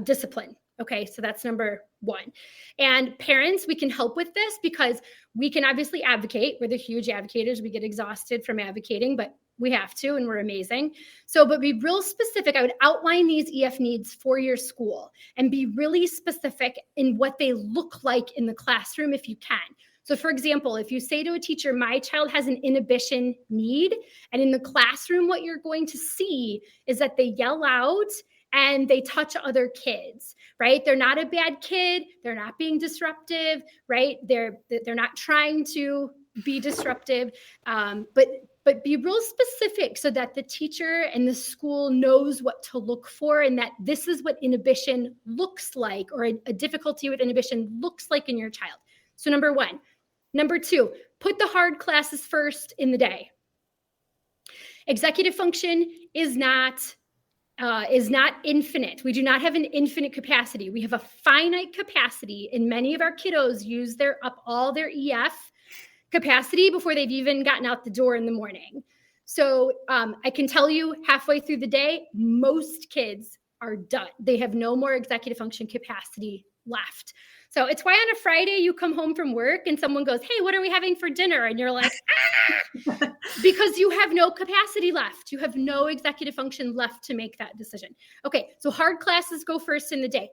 discipline. Okay, so that's number one. And parents, we can help with this because we can obviously advocate. We're the huge advocators. We get exhausted from advocating, but we have to, and we're amazing. So, but be real specific. I would outline these EF needs for your school and be really specific in what they look like in the classroom if you can. So for example, if you say to a teacher, my child has an inhibition need, and in the classroom, what you're going to see is that they yell out and they touch other kids, right? They're not a bad kid. They're not being disruptive, right? They're not trying to be disruptive, but be real specific so that the teacher and the school knows what to look for and that this is what inhibition looks like, or a difficulty with inhibition looks like in your child. So number one. Number two, put the hard classes first in the day. Executive function is not infinite. We do not have an infinite capacity. We have a finite capacity, and many of our kiddos use all their EF capacity before they've even gotten out the door in the morning. So I can tell you halfway through the day, most kids are done. They have no more executive function capacity left. So it's why on a Friday you come home from work and someone goes, hey, what are we having for dinner? And you're like, because you have no capacity left. You have no executive function left to make that decision. Okay, so hard classes go first in the day.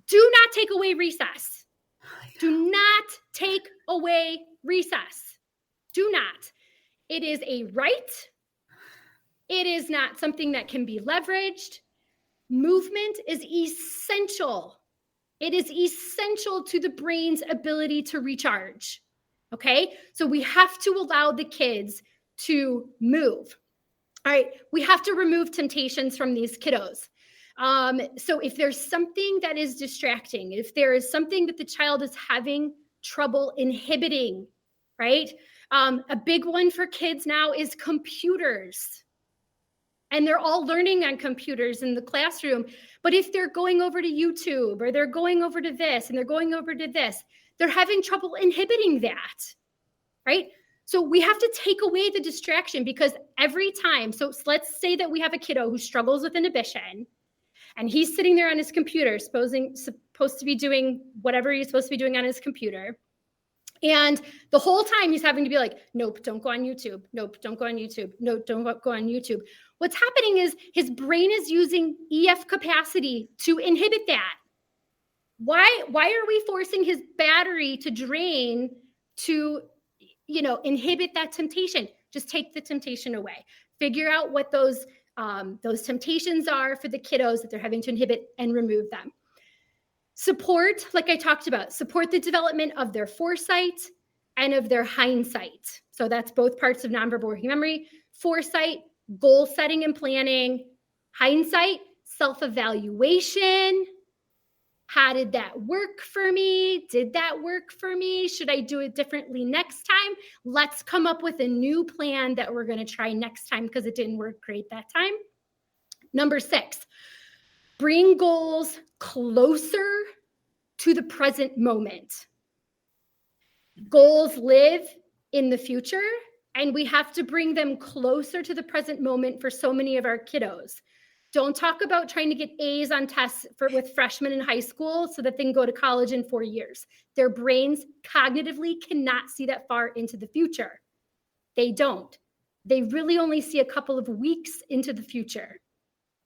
Do not take away recess. Do not take away recess. Do not. It is a right. It is not something that can be leveraged. Movement is essential. It is essential to the brain's ability to recharge. Okay, so we have to allow the kids to move. All right, we have to remove temptations from these kiddos. So if there's something that is distracting, if there is something that the child is having trouble inhibiting, right? A big one for kids now is computers. And they're all learning on computers in the classroom. But if they're going over to YouTube or they're going over to this and they're going over to this, they're having trouble inhibiting that, right? So we have to take away the distraction because every time, so let's say that we have a kiddo who struggles with inhibition and he's sitting there on his computer, supposed to be doing whatever he's supposed to be doing on his computer. And the whole time he's having to be like, nope, don't go on YouTube. Nope, don't go on YouTube. Nope, don't go on YouTube. What's happening is his brain is using EF capacity to inhibit that. Why are we forcing his battery to drain to, inhibit that temptation? Just take the temptation away. Figure out what those temptations are for the kiddos that they're having to inhibit and remove them. Support, like I talked about, support the development of their foresight and of their hindsight. So that's both parts of nonverbal working memory. Foresight, goal setting and planning. Hindsight, self-evaluation. How did that work for me? Did that work for me? Should I do it differently next time? Let's come up with a new plan that we're going to try next time because it didn't work great that time. Number 6, bring goals closer to the present moment. Goals live in the future, and we have to bring them closer to the present moment for so many of our kiddos. Don't talk about trying to get A's on tests with freshmen in high school so that they can go to college in 4 years. Their brains cognitively cannot see that far into the future. They don't. They really only see a couple of weeks into the future,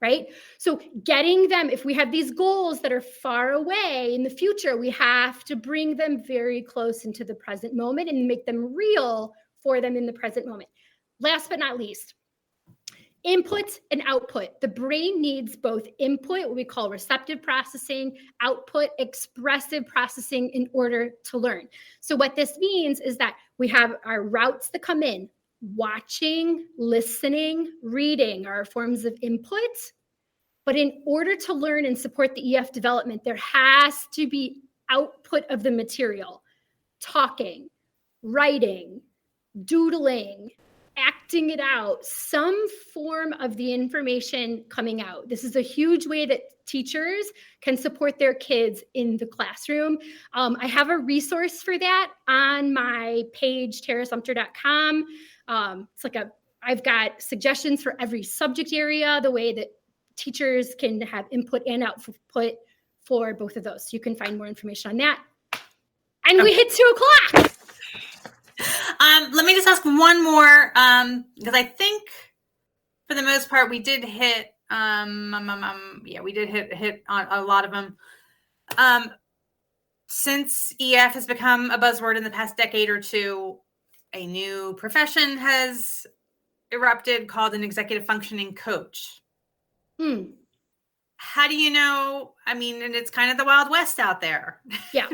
right? So getting them, if we have these goals that are far away in the future, we have to bring them very close into the present moment and make them real for them in the present moment. Last but not least, input and output. The brain needs both input, what we call receptive processing, output, expressive processing in order to learn. So what this means is that we have our routes that come in. Watching, listening, reading are forms of input. But in order to learn and support the EF development, there has to be output of the material. Talking, writing, doodling, acting it out, some form of the information coming out. This is a huge way that teachers can support their kids in the classroom. I have a resource for that on my page, terasumpter.com. I've got suggestions for every subject area, the way that teachers can have input and output for both of those. So you can find more information on that. And we hit 2 o'clock. Let me just ask one more, because I think for the most part we did hit, we did hit on a lot of them. Since EF has become a buzzword in the past decade or two, a new profession has erupted called an executive functioning coach. How do you know? I mean, and it's kind of the Wild West out there. Yeah. How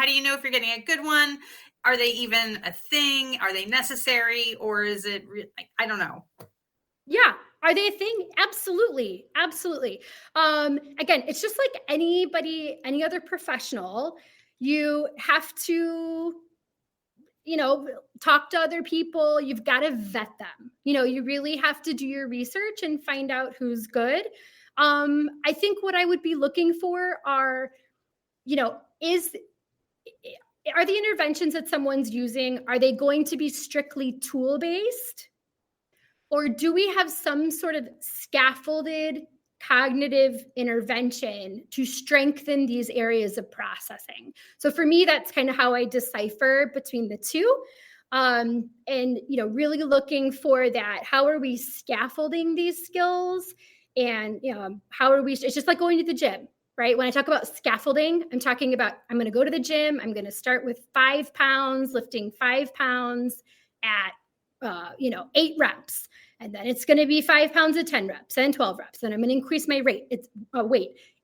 do you know if you're getting a good one? Are they even a thing? Are they necessary? Or is it, I don't know. Yeah. Are they a thing? Absolutely. Absolutely. Again, it's just like any other professional. You have to, talk to other people. You've got to vet them. You really have to do your research and find out who's good. I think what I would be looking for are, are the interventions that someone's using, are they going to be strictly tool-based? Or do we have some sort of scaffolded cognitive intervention to strengthen these areas of processing? So for me, that's kind of how I decipher between the two. And, really looking for that. How are we scaffolding these skills? And, how are we, it's just like going to the gym. Right? When I talk about scaffolding, I'm talking about, I'm going to go to the gym. I'm going to start with 5 pounds, lifting 5 pounds at, 8 reps. And then it's going to be 5 pounds at 10 reps and 12 reps. Then I'm going to increase my weight.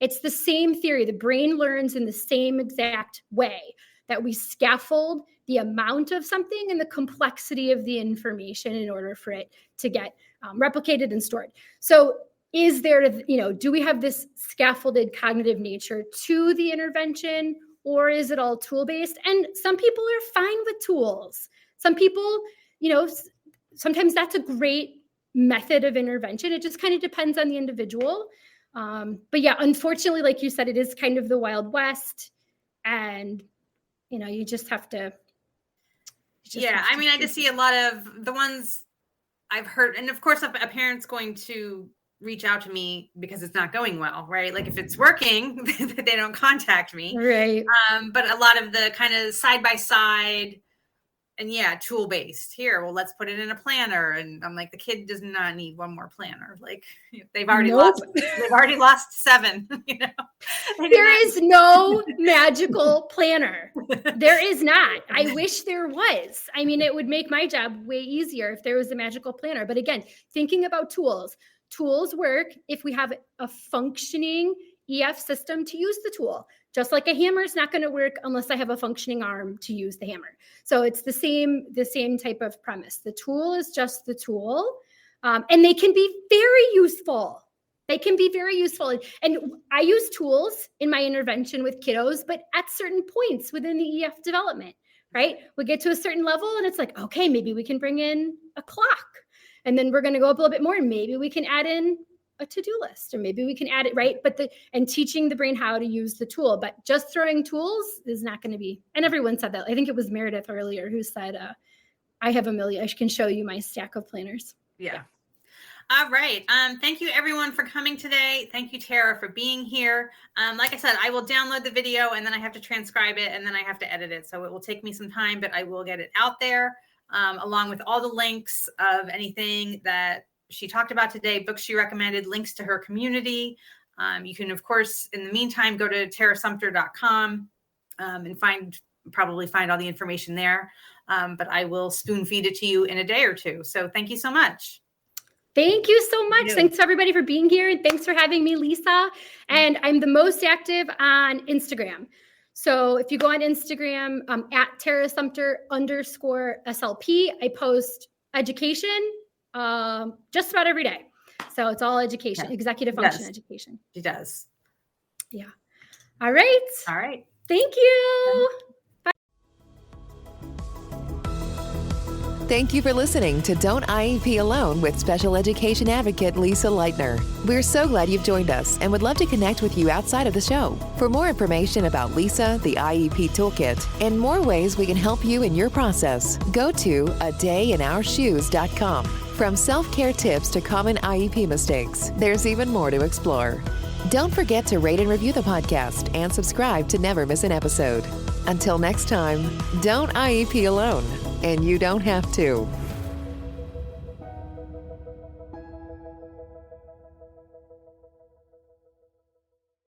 It's the same theory. The brain learns in the same exact way that we scaffold the amount of something and the complexity of the information in order for it to get replicated and stored. So is there, do we have this scaffolded cognitive nature to the intervention, or is it all tool-based? And some people are fine with tools. Some people, sometimes that's a great method of intervention. It just kind of depends on the individual. But yeah, unfortunately, like you said, it is kind of the Wild West, and, you just have to. I just see a lot of the ones I've heard, and of course, a parent's going to reach out to me because it's not going well, right? Like if it's working, they don't contact me. Right. But a lot of the kind of side by side and tool based here. Well, let's put it in a planner. And I'm like, the kid does not need one more planner. Like they've already lost 7, There is no magical planner. There is not. I wish there was. I mean, it would make my job way easier if there was a magical planner. But again, thinking about tools work if we have a functioning EF system to use the tool. Just like a hammer is not going to work unless I have a functioning arm to use the hammer. So it's the same type of premise. The tool is just the tool, and they can be very useful. And I use tools in my intervention with kiddos, but at certain points within the EF development, right? We get to a certain level and it's like, okay, maybe we can bring in a clock. And then we're going to go up a little bit more, and maybe we can add in a to-do list, or maybe we can add it, right? And teaching the brain how to use the tool, but just throwing tools is not going to be, and everyone said that. I think it was Meredith earlier who said, I have a million, I can show you my stack of planners. Yeah. All right. Thank you everyone for coming today. Thank you, Tara, for being here. Like I said, I will download the video and then I have to transcribe it and then I have to edit it. So it will take me some time, but I will get it out there along with all the links of anything that she talked about today, books she recommended, links to her community. You can, of course, in the meantime, go to terasumpter.com and probably find all the information there. But I will spoon feed it to you in a day or two. So thank you so much. Thank you so much. Thanks everybody for being here. And thanks for having me, Lisa. And I'm the most active on Instagram. So if you go on Instagram at Tera Sumpter _SLP, I post education just about every day. So it's all education, executive function education. She does. Yeah. All right. All right. Thank you. Thank you for listening to Don't IEP Alone with Special Education Advocate Lisa Leitner. We're so glad you've joined us and would love to connect with you outside of the show. For more information about Lisa, the IEP Toolkit, and more ways we can help you in your process, go to adayinourshoes.com. From self-care tips to common IEP mistakes, there's even more to explore. Don't forget to rate and review the podcast and subscribe to never miss an episode. Until next time, don't IEP alone. And you don't have to.